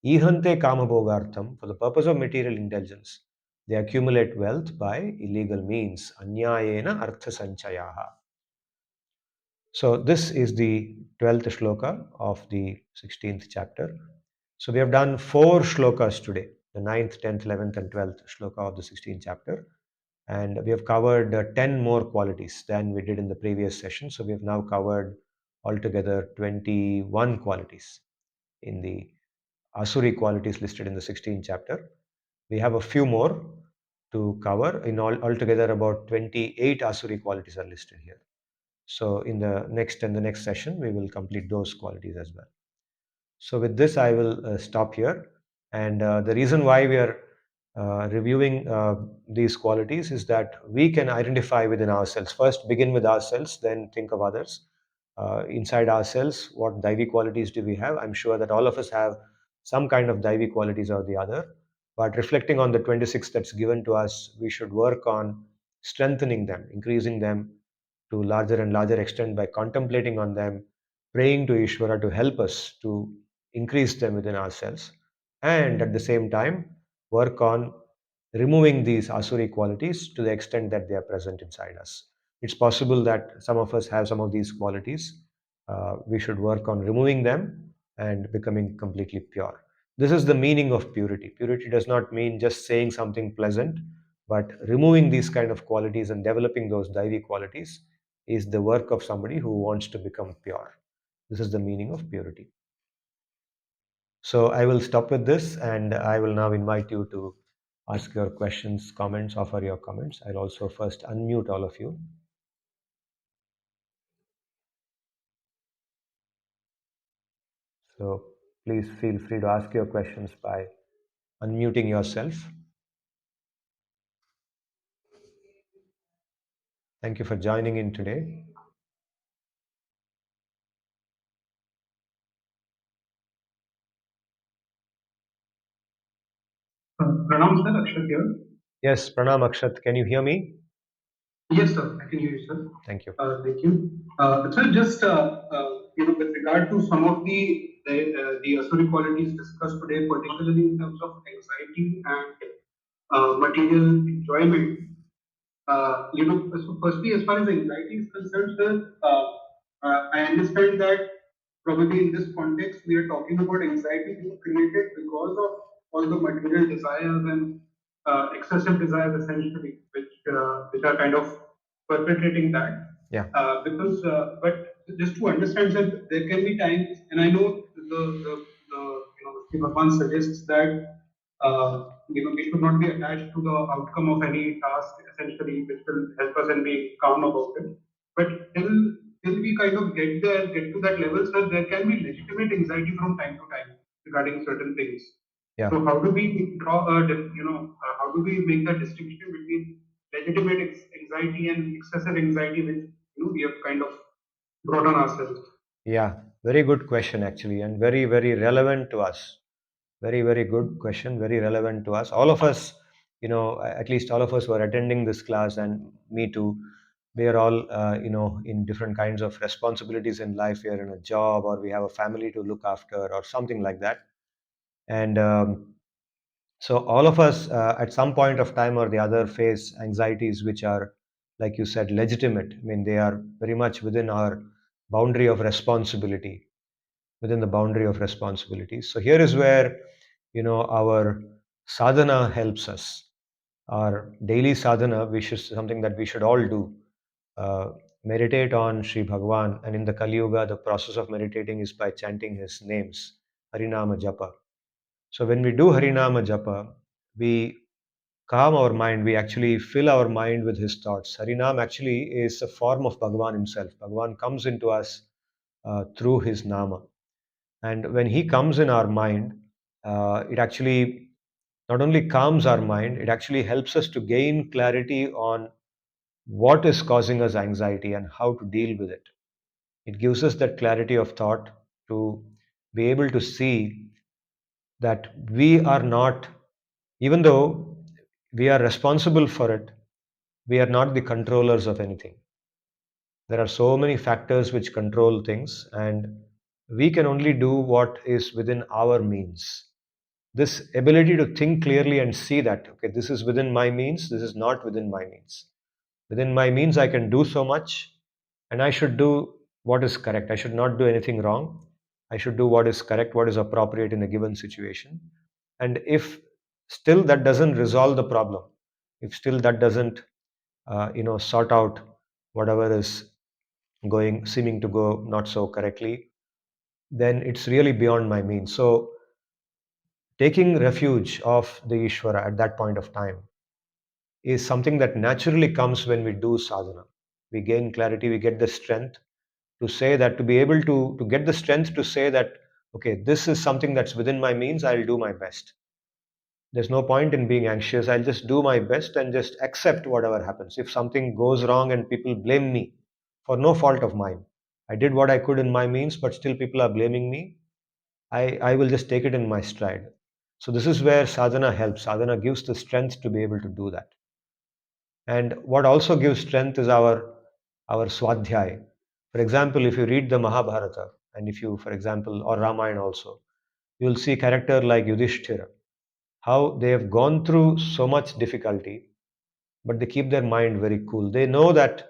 Ihante kama bhogartham, for the purpose of material indulgence, they accumulate wealth by illegal means, anyayena artha sanchayaha. So this is the 12th shloka of the 16th chapter. So we have done 4 shlokas today, the 9th, 10th, 11th and 12th shloka of the 16th chapter. And we have covered 10 more qualities than we did in the previous session. So we have now covered altogether 21 qualities in the Asuri qualities listed in the 16th chapter. We have a few more to cover. In altogether about 28 Asuri qualities are listed here. So in the next session, we will complete those qualities as well. So with this, I will stop here. And the reason why we are reviewing these qualities is that we can identify within ourselves. First, begin with ourselves, then think of others. Inside ourselves, what daivi qualities do we have? I'm sure that all of us have some kind of daivi qualities or the other. But reflecting on the 26 that's given to us, we should work on strengthening them, increasing them to larger and larger extent by contemplating on them, praying to Ishvara to help us to increase them within ourselves, and at the same time work on removing these asuri qualities to the extent that they are present inside us. It's possible that some of us have some of these qualities. We should work on removing them and becoming completely pure. This is the meaning of purity. Purity does not mean just saying something pleasant, but removing these kind of qualities and developing those daivi qualities is the work of somebody who wants to become pure. This is the meaning of purity. So I will stop with this, and I will now invite you to ask your questions, comments, offer your comments. I'll also first unmute all of you. So please feel free to ask your questions by unmuting yourself. Thank you for joining in today. Pranam sir, Akshat here. Yes, Pranam Akshat, can you hear me? Yes, sir, I can hear you, sir. Thank you. Thank you. Sir, just with regard to some of the Asuri qualities discussed today, particularly in terms of anxiety and material enjoyment. So firstly, as far as anxiety is concerned, sir, I understand that probably in this context we are talking about anxiety being created because of all the material desires and excessive desires, essentially, which are kind of perpetrating that. Yeah. But just to understand that there can be times, and I know the Bhagwan suggests that we should not be attached to the outcome of any task, essentially, which will help us and be calm about it. But till we kind of get to that level, sir, there can be legitimate anxiety from time to time regarding certain things. Yeah. So how do we draw how do we make that distinction between legitimate anxiety and excessive anxiety, which we have kind of brought on ourselves? Yeah, very good question actually, and very, very relevant to us. Very, very good question, very relevant to us. All of us, at least all of us who are attending this class, and me too, we are all, in different kinds of responsibilities in life. We are in a job, or we have a family to look after, or something like that. And so, all of us, at some point of time or the other, face anxieties which are, like you said, legitimate. I mean, they are very much within our boundary of responsibility, within the boundary of responsibilities. So here is where our sadhana helps us. Our daily sadhana, which is something that we should all do, meditate on Sri Bhagavan. And in the Kali Yuga, the process of meditating is by chanting his names, Harinama Japa. So when we do Harinama Japa, we calm our mind. We actually fill our mind with his thoughts. Harinam actually is a form of Bhagavan himself. Bhagavan comes into us through his nama. And when he comes in our mind, it actually not only calms our mind, it actually helps us to gain clarity on what is causing us anxiety and how to deal with it. It gives us that clarity of thought to be able to see that we are not, even though we are responsible for it, we are not the controllers of anything. There are so many factors which control things, and we can only do what is within our means. This ability to think clearly and see that, okay, this is within my means, this is not within my means. Within my means, I can do so much, and I should do what is correct. I should not do anything wrong. I should do what is correct, what is appropriate in a given situation. And if still that doesn't resolve the problem, if still that doesn't, sort out whatever is seeming to go not so correctly, then it's really beyond my means. So taking refuge of the Ishvara at that point of time is something that naturally comes when we do sadhana. We gain clarity, we get the strength to say that, to be able to get the strength to say that, okay, this is something that's within my means, I'll do my best. There's no point in being anxious. I'll just do my best and just accept whatever happens. If something goes wrong and people blame me for no fault of mine, I did what I could in my means, but still people are blaming me, I will just take it in my stride. So this is where sadhana helps. Sadhana gives the strength to be able to do that. And what also gives strength is our swadhyay. For example, if you read the Mahabharata And if you, for example, or Ramayana also, you'll see character like Yudhishthira, how they have gone through so much difficulty, but they keep their mind very cool. They know that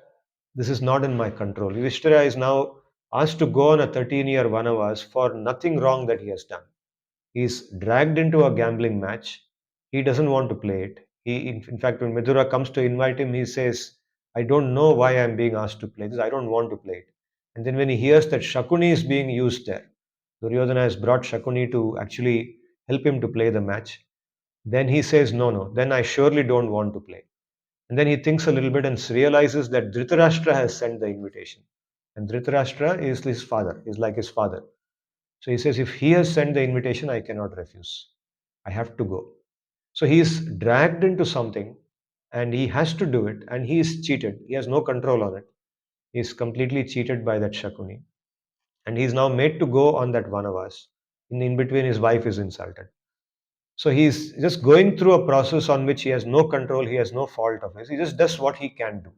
this is not in my control. Yudhishthira is now asked to go on a 13-year vanavas for nothing wrong that he has done. He's dragged into a gambling match. He doesn't want to play it. In fact, when Midura comes to invite him, he says, I don't know why I'm being asked to play this. I don't want to play it. And then when he hears that Shakuni is being used there, Duryodhana has brought Shakuni to actually help him to play the match. Then he says, no, no, then I surely don't want to play. And then he thinks a little bit and realizes that Dhritarashtra has sent the invitation. And Dhritarashtra is his father, is like his father. So he says, if he has sent the invitation, I cannot refuse. I have to go. So he is dragged into something and he has to do it, and he is cheated. He has no control on it. He is completely cheated by that Shakuni. And he is now made to go on that Vanavas. In between, his wife is insulted. So he's just going through a process on which he has no control, he has no fault of his. He just does what he can do.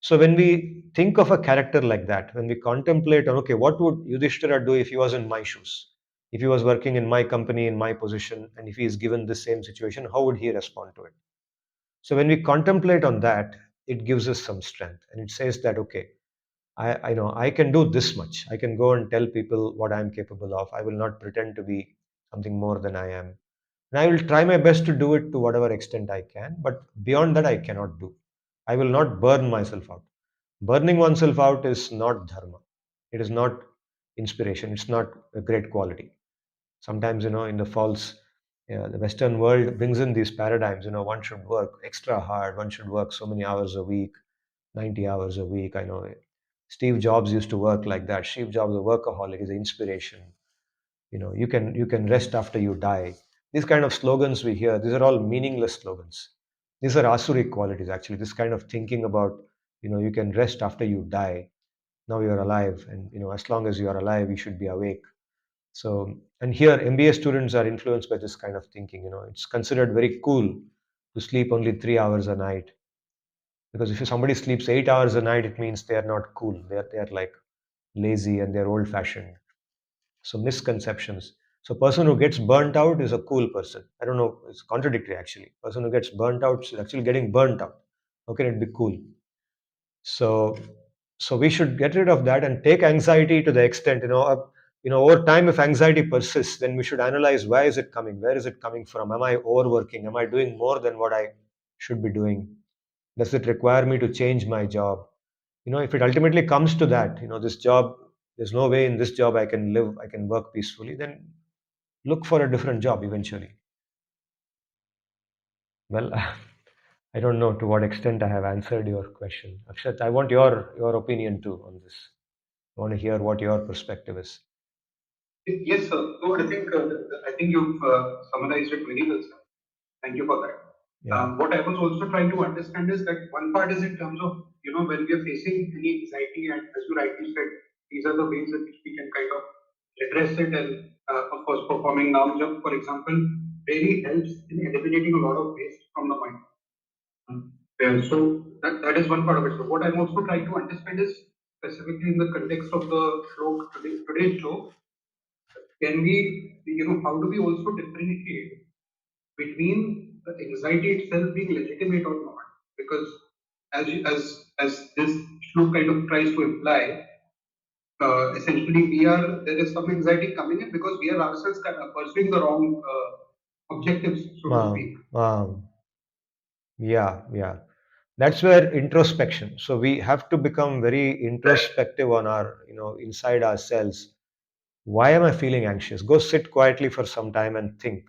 So when we think of a character like that, when we contemplate on, okay, what would Yudhishthira do if he was in my shoes? If he was working in my company, in my position, and if he is given the same situation, how would he respond to it? So when we contemplate on that, it gives us some strength, and it says that, okay, I know I can do this much. I can go and tell people what I'm capable of. I will not pretend to be something more than I am. And I will try my best to do it to whatever extent I can, but beyond that, I cannot do. I will not burn myself out. Burning oneself out is not dharma. It is not inspiration. It's not a great quality. Sometimes, in the false, the Western world brings in these paradigms. One should work extra hard. One should work so many hours a week, 90 hours a week. I know Steve Jobs used to work like that. Steve Jobs, a workaholic, is an inspiration. You can rest after you die. These kind of slogans we hear, these are all meaningless slogans. These are asuric qualities, actually. This kind of thinking about, you can rest after you die. Now you're alive, and as long as you are alive, you should be awake. So, and here MBA students are influenced by this kind of thinking. It's considered very cool to sleep only 3 hours a night, because if somebody sleeps 8 hours a night, it means they are not cool. They are like lazy and they're old fashioned. So misconceptions. So person who gets burnt out is a cool person. I don't know. It's contradictory, actually. Person who gets burnt out is actually getting burnt out. How can it be cool? So, so we should get rid of that and take anxiety to the extent, over time, if anxiety persists, then we should analyze, why is it coming? Where is it coming from? Am I overworking? Am I doing more than what I should be doing? Does it require me to change my job? If it ultimately comes to that, this job, there's no way in this job I can live, I can work peacefully, then look for a different job eventually. Well, I don't know to what extent I have answered your question. Akshat, I want your opinion too on this. I want to hear what your perspective is. Yes, sir. No, I think you've summarized it very well, sir. Thank you for that. Yeah. What I was also trying to understand is that one part is in terms of, when we are facing any anxiety, and as you rightly said, these are the ways in which we can kind of address it. And of course, performing noun jump, for example, really helps in eliminating a lot of waste from the mind. So that is one part of it. So what I'm also trying to understand is, specifically in the context of the today's show, can we, how do we also differentiate between the anxiety itself being legitimate or not? Because as this shlok kind of tries to imply, essentially there is some anxiety coming in because we are ourselves kind of pursuing the wrong objectives, so to speak. Yeah, yeah. That's where introspection. So we have to become very introspective on our, inside ourselves. Why am I feeling anxious? Go sit quietly for some time and think.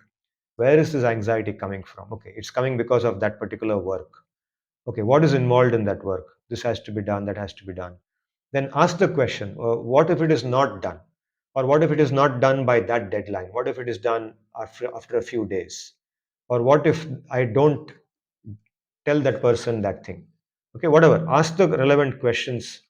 Where is this anxiety coming from? Okay, it's coming because of that particular work. Okay, what is involved in that work? This has to be done, that has to be done. Then ask the question, what if it is not done? Or what if it is not done by that deadline? What if it is done after a few days? Or what if I don't tell that person that thing? Okay, whatever. Ask the relevant questions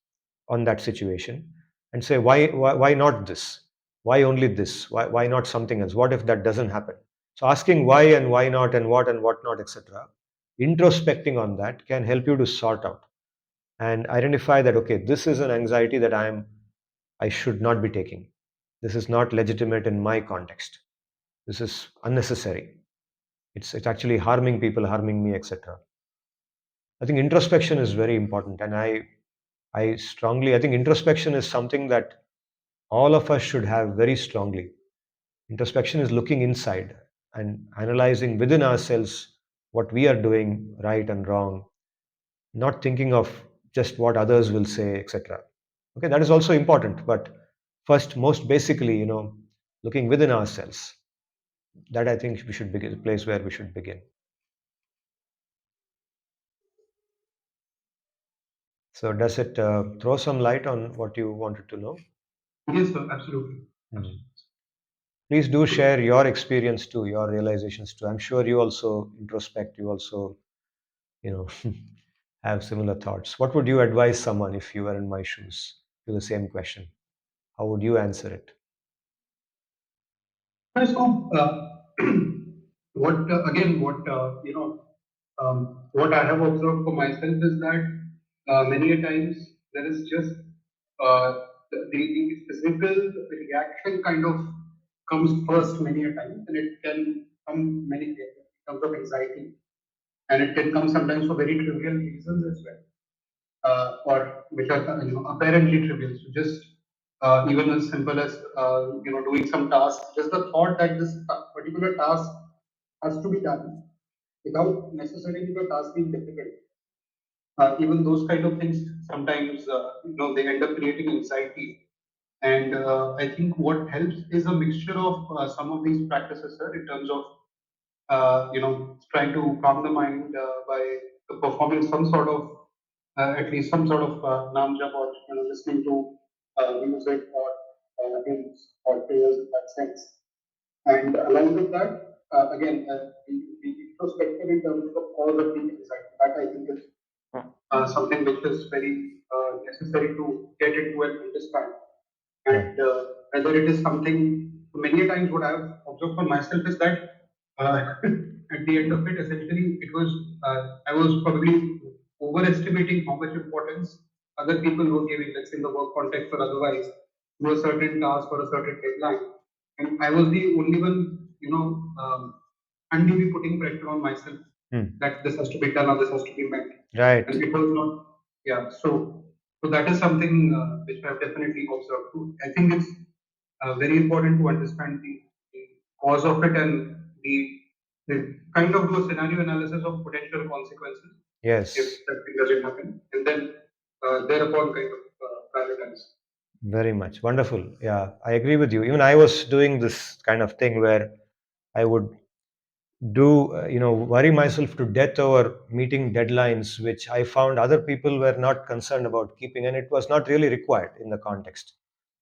on that situation and say, why not this? Why only this? Why not something else? What if that doesn't happen? So asking why and why not and what not, etc. Introspecting on that can help you to sort out and identify that, okay, this is an anxiety that I should not be taking. This is not legitimate in my context. This is unnecessary. It's actually harming people, harming me, etc. I think introspection is very important, and I think introspection is something that all of us should have very strongly. Introspection is looking inside and analyzing within ourselves what we are doing right and wrong, not thinking of just what others will say, etc. Okay, that is also important, but first, most basically, looking within ourselves. That I think we should begin, the place where we should begin. So, does it throw some light on what you wanted to know? Yes, sir, absolutely. Hmm. Please do share your experience too, your realizations too. I'm sure you also introspect, you also, you know, have similar thoughts. What would you advise someone if you were in my shoes to the same question? How would you answer it? So, what again? What I have observed for myself is that many a times there is just the physical reaction kind of comes first many a times, and it can come many in terms of anxiety, and it can come sometimes for very trivial reasons as well, or which are apparently trivial. So just even as simple as doing some task, just the thought that this particular task has to be done without necessarily the task being difficult. Even those kind of things sometimes they end up creating anxiety. And I think what helps is a mixture of some of these practices, sir, in terms of trying to calm the mind by performing some sort of, at least some sort of nam jap, or listening to music or hymns or prayers in that sense. And along with that, again, the introspective in terms of cause of the anxiety, that I think is something which is very necessary to get into and understand. Right. And whether it is something, many times what I've observed for myself is that at the end of it, essentially, it was I was probably overestimating how much importance other people were giving, let's say in the work context or otherwise, to a certain task or a certain deadline, and I was the only one, unduly putting pressure on myself Hmm. that this has to be done or this has to be met, Right. and it was not. Yeah, so that is something which I have definitely observed too. I think it's very important to understand the cause of it, and the kind of do a scenario analysis of potential consequences if Yes. that thing doesn't happen, and then thereupon kind of prioritize. Very much. Wonderful. Yeah, I agree with you. Even I was doing this kind of thing where I would worry myself to death over meeting deadlines, which I found other people were not concerned about keeping, and it was not really required in the context.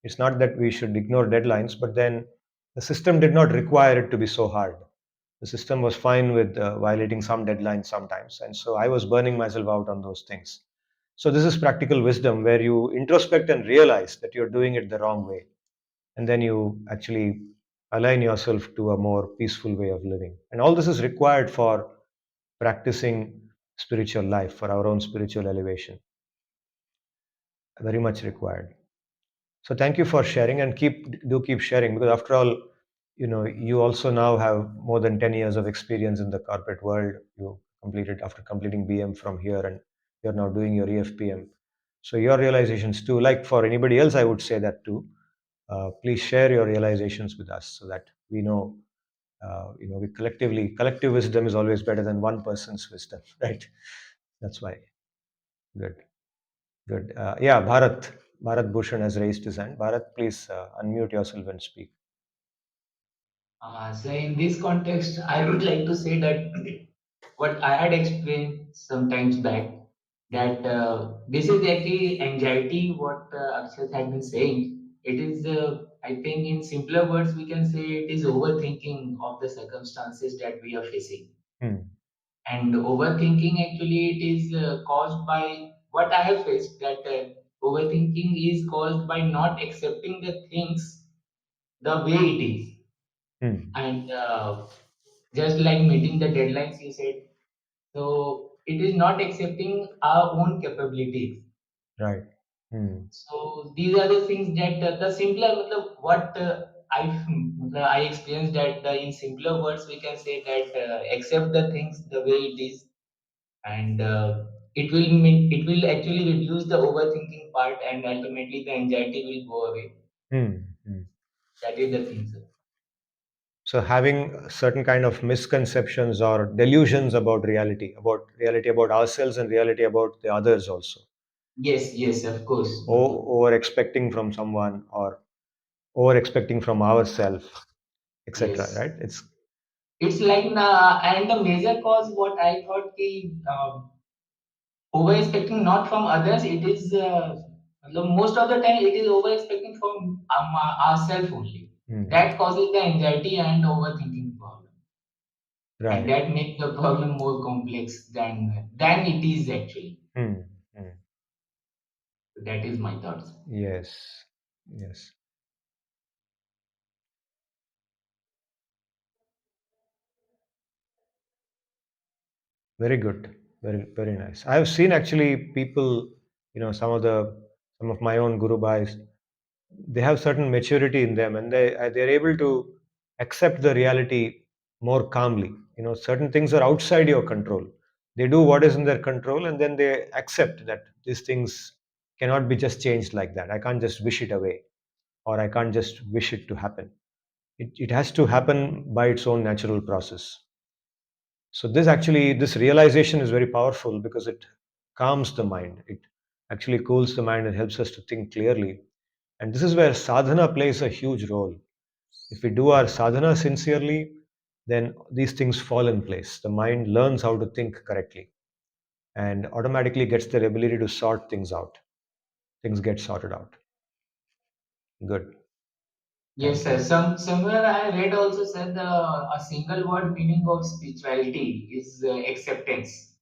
It's not that we should ignore deadlines, but then the system did not require it to be so hard. The system was fine with violating some deadlines sometimes, and so I was burning myself out on those things. So this is practical wisdom where you introspect and realize that you're doing it the wrong way, and then you actually align yourself to a more peaceful way of living. And all this is required for practicing spiritual life, for our own spiritual elevation. Very much required. So thank you for sharing, and keep sharing, because after all, you also now have more than 10 years of experience in the corporate world. You completed after completing BM from here, and you're now doing your EFPM. So your realizations too, like for anybody else, I would say that too. Please share your realizations with us so that we know. We collective wisdom is always better than one person's wisdom, right? That's why. Good, good. Yeah, Bharat Bhushan has raised his hand. Bharat, please unmute yourself and speak. So in this context, I would like to say that what I had explained some times back, that this is actually anxiety. What Akshat had been saying, it is. I think in simpler words, we can say it is overthinking of the circumstances that we are facing. Hmm. And overthinking actually it is caused by what I have faced. That overthinking is caused by not accepting the things the way it is, Hmm. and just like meeting the deadlines you said, so it is not accepting our own capabilities. Right. Hmm. So these are the things that the simpler, what I experienced that in simpler words we can say that accept the things the way it is, and it will actually reduce the overthinking part, and ultimately the anxiety will go away. Hmm. Hmm. That is the thing, sir. So having certain kind of misconceptions or delusions about reality about ourselves and reality about the others also, Yes, yes, of course. over expecting from someone or over expecting from ourselves, etc. Yes. Right? It's It's like, and the major cause what I thought ki, over expecting not from others, it is most of the time it is over expecting from ourselves only. hmm, That causes the anxiety and overthinking problem, and right. that makes the problem more complex than it is actually. Hmm, hmm. That is my thoughts. Yes, yes. Very good. Very nice. I have seen actually people, some of my own guru bhais, they have certain maturity in them, and they're able to accept the reality more calmly. Certain things are outside your control. They do what is in their control, and then they accept that these things cannot be just changed like that. I can't just wish it away, or I can't just wish it to happen. It has to happen by its own natural process. So this realization is very powerful because it calms the mind. It actually cools the mind and helps us to think clearly. And this is where sadhana plays a huge role. If we do our sadhana sincerely, then these things fall in place. The mind learns how to think correctly and automatically gets their ability to sort things out. Things get sorted out. Good. Yes, Thank sir. you. Somewhere I read also said a single word meaning of spirituality is acceptance.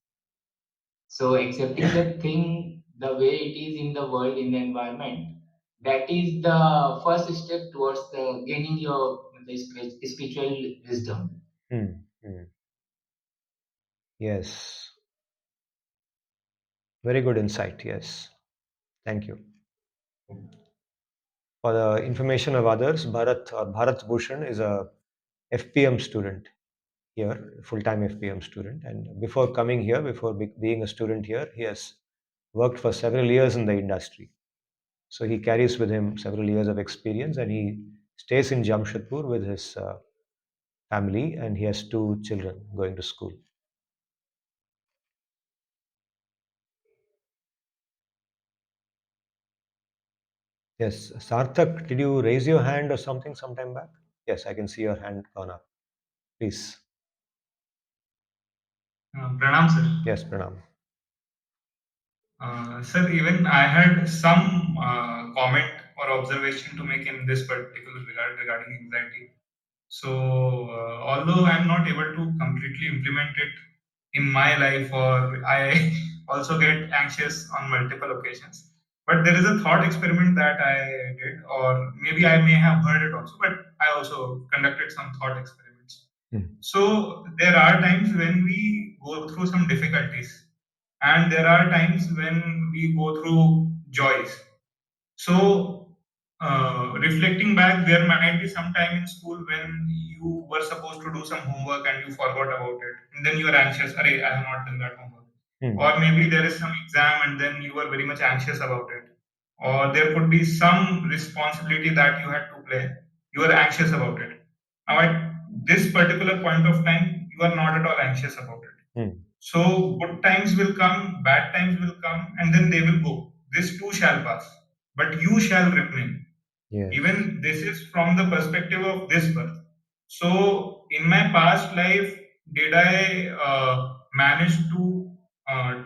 So accepting the thing the way it is in the world, in the environment, that is the first step towards the gaining your spiritual wisdom. Hmm. Hmm. Yes. Very good insight. Yes. Thank you. For the information of others, Bharat Bhushan is a FPM student here, full-time FPM student. And before coming here, before being a student here, he has worked for several years in the industry. So he carries with him several years of experience, and he stays in Jamshedpur with his family, and he has two children going to school. Yes, Sarthak, did you raise your hand or something sometime back? Yes, I can see your hand gone up. Please. Pranam, sir. Yes, Pranam. Sir, even I had some comment or observation to make in this particular regard regarding anxiety. So, although I'm not able to completely implement it in my life, or I also get anxious on multiple occasions, but there is a thought experiment that I did, or maybe I may have heard it also, but I also conducted some thought experiments. Hmm. So, there are times when we go through some difficulties, and there are times when we go through joys. So, reflecting back, there might be some time in school when you were supposed to do some homework and you forgot about it, and then you are anxious. Arey, I have not done that homework. Hmm. Or maybe there is some exam and then you were very much anxious about it. Or there could be some responsibility that you had to play. You are anxious about it. Now, at this particular point of time, you are not at all anxious about it. Hmm. So good times will come, bad times will come, and then they will go. This too shall pass, but you shall remain. Yes. Even this is from the perspective of this birth. So in my past life, did I manage to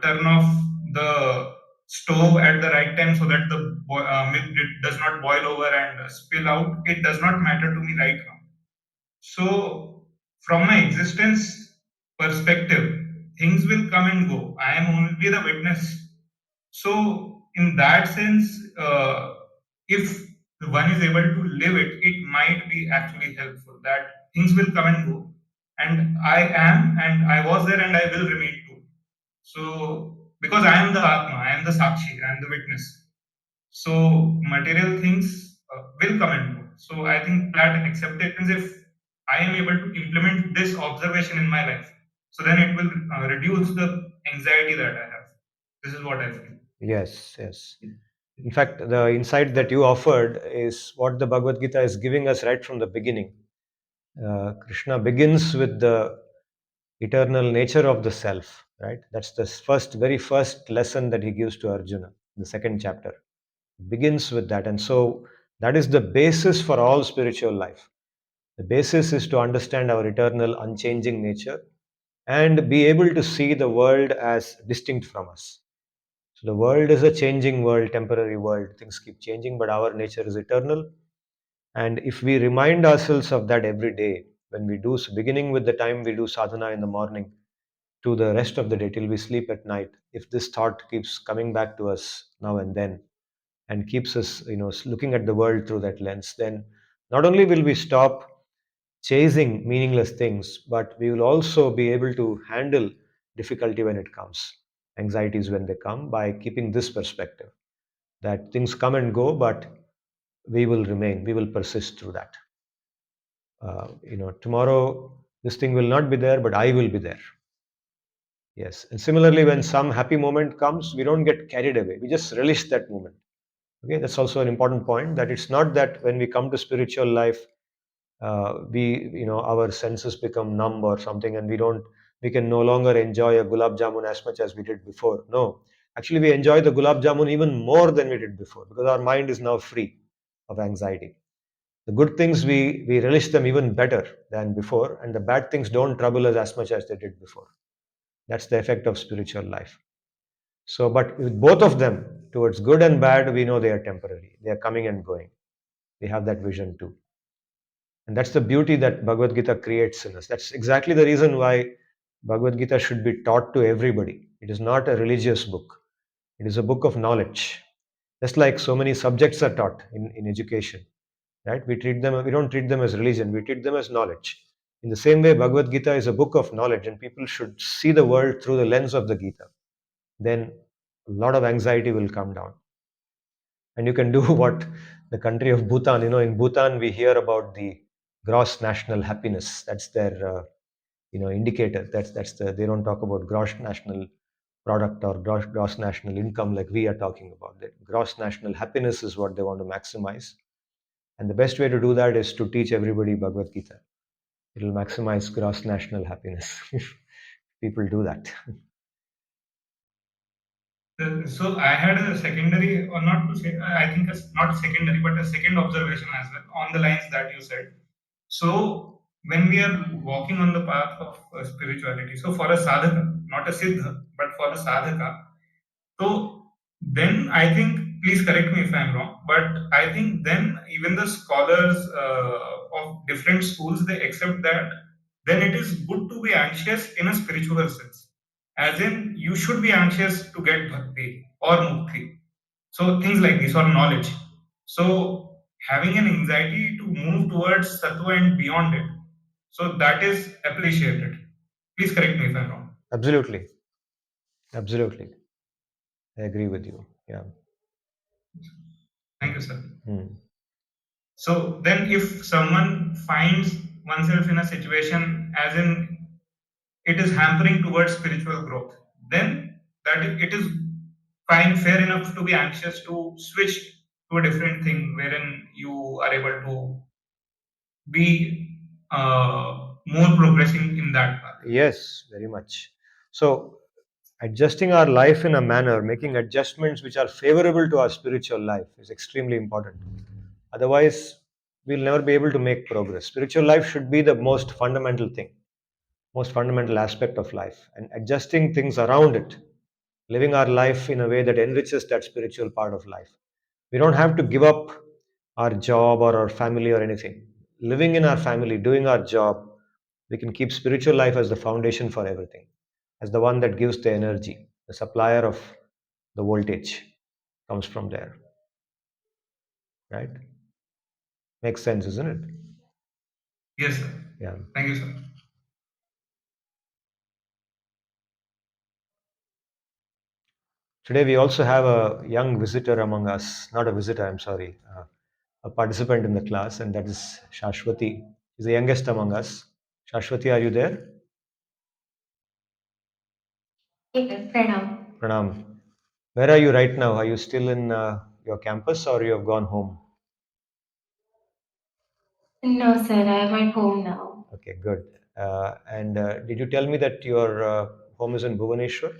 turn off the stove at the right time so that the milk does not boil over and spill out? It does not matter to me right now. So, from my existence perspective, things will come and go. I am only the witness. So, in that sense, if one is able to live it, it might be actually helpful that things will come and go. And I am, and I was there, and I will remain too. So, because I am the Atma, I am the Sakshi, I am the witness. So material things will come and go. So I think that acceptance, if I am able to implement this observation in my life, so then it will reduce the anxiety that I have. This is what I feel. Yes, yes. In fact, the insight that you offered is what the Bhagavad Gita is giving us right from the beginning. Krishna begins with the eternal nature of the self, right? That's the very first lesson that he gives to Arjuna, the second chapter. Begins with that. And so that is the basis for all spiritual life. The basis is to understand our eternal, unchanging nature and be able to see the world as distinct from us. So the world is a changing world, temporary world. Things keep changing, but our nature is eternal. And if we remind ourselves of that every day, when we do, so beginning with the time we do sadhana in the morning to the rest of the day till we sleep at night, if this thought keeps coming back to us now and then and keeps us, looking at the world through that lens, then not only will we stop chasing meaningless things, but we will also be able to handle difficulty when it comes, anxieties when they come, by keeping this perspective that things come and go, but we will remain, we will persist through that. Tomorrow this thing will not be there, but I will be there. Yes. And similarly, when some happy moment comes, we don't get carried away. We just relish that moment. Okay. That's also an important point, that it's not that when we come to spiritual life, our senses become numb or something, and we can no longer enjoy a gulab jamun as much as we did before. No. Actually, we enjoy the gulab jamun even more than we did before because our mind is now free of anxiety. The good things, we relish them even better than before, and the bad things don't trouble us as much as they did before. That's the effect of spiritual life. So, but with both of them, towards good and bad, we know they are temporary. They are coming and going. We have that vision too. And that's the beauty that Bhagavad Gita creates in us. That's exactly the reason why Bhagavad Gita should be taught to everybody. It is not a religious book, it is a book of knowledge. Just like so many subjects are taught in education, right? We don't treat them as religion, we treat them as knowledge. In the same way, Bhagavad Gita is a book of knowledge, and people should see the world through the lens of the Gita. Then a lot of anxiety will come down. And you can do what the country of Bhutan, in Bhutan, we hear about the gross national happiness. That's their, indicator. They don't talk about gross national product or gross national income like we are talking about. That gross national happiness is what they want to maximize. And the best way to do that is to teach everybody Bhagavad Gita. It will maximize gross national happiness if people do that. So I had a secondary, or not to say, I think it's not secondary, but a second observation as well on the lines that you said. So when we are walking on the path of spirituality, so for a sadhaka, not a siddha, but for a sadhaka, so then I think, please correct me if I'm wrong, but I think then even the scholars of different schools, they accept that then it is good to be anxious in a spiritual sense. As in, you should be anxious to get bhakti or mukti. So things like this, or knowledge. So having an anxiety to move towards sattva and beyond it. So that is appreciated. Please correct me if I'm wrong. Absolutely. Absolutely. I agree with you. Yeah. Thank you, sir. Hmm. So then, if someone finds oneself in a situation as in it is hampering towards spiritual growth, then it is fine, fair enough to be anxious to switch to a different thing wherein you are able to be more progressing in that path. Yes, very much. So, adjusting our life in a manner, making adjustments which are favorable to our spiritual life is extremely important. Otherwise, we'll never be able to make progress. Spiritual life should be the most fundamental thing, most fundamental aspect of life, and adjusting things around it, living our life in a way that enriches that spiritual part of life. We don't have to give up our job or our family or anything. Living in our family, doing our job, we can keep spiritual life as the foundation for everything, as the one that gives the energy, the supplier of the voltage comes from there, right? Makes sense, isn't it? Yes, sir. Yeah. Thank you, sir. Today we also have a young visitor among us, not a visitor, I'm sorry, a participant in the class, and that is Shashwati. She's the youngest among us. Shashwati, are you there? Yes, Pranam. Pranam. Where are you right now? Are you still in your campus or you have gone home? No, sir, I am at home now. Okay, good. And did you tell me that your home is in Bhubaneswar?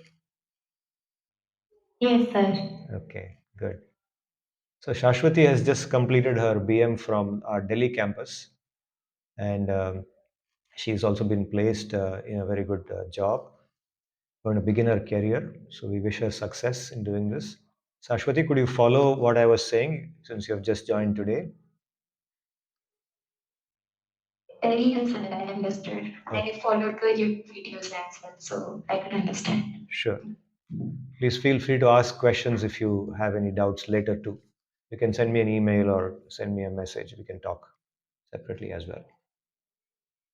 Yes, sir. Okay, good. So Shashwati has just completed her BM from our Delhi campus, and she's also been placed in a very good job, going to begin her career. So we wish her success in doing this. Shashwati, could you follow what I was saying since you have just joined today? Yes, sir, I understood. Okay, I followed the YouTube videos as well, so I could understand. sure. Please feel free to ask questions if you have any doubts later too. You can send me an email or send me a message. We can talk separately as well.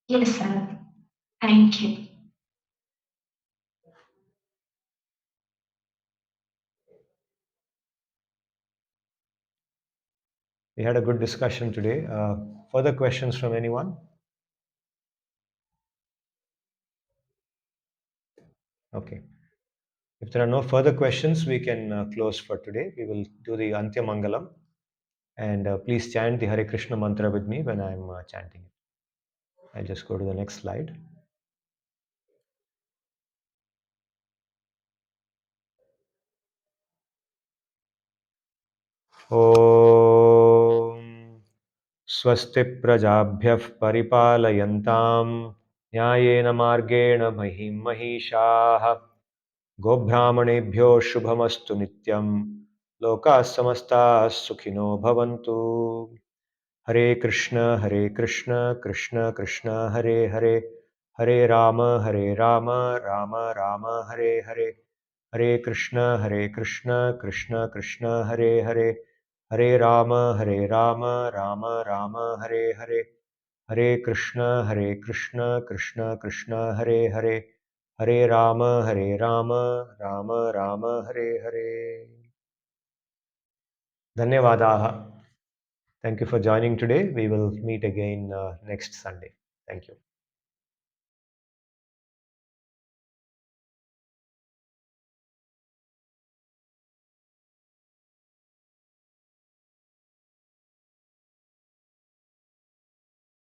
Yes, sir. Thank you. We had a good discussion today. Further questions from anyone? Okay. If there are no further questions, we can close for today. We will do the Antya Mangalam. And please chant the Hare Krishna mantra with me when I'm chanting it. I'll just go to the next slide. ॐ स्वस्ति प्रजाभ्यः परिपालयन्तां न्यायेन मार्गेण महीं महिषाः गोब्राह्मणेभ्यो शुभमस्तु नित्यं लोकाः समस्ताः सुखिनो भवन्तु हरे कृष्ण कृष्ण कृष्ण हरे हरे हरे राम राम राम हरे हरे हरे कृष्ण कृष्ण कृष्ण हरे हरे हरे राम राम राम हरे हरे हरे कृष्ण कृष्ण कृष्ण हरे हरे हरे राम राम राम हरे हरे धन्यवादाः. Thank you for joining today. We will meet again next Sunday. Thank you.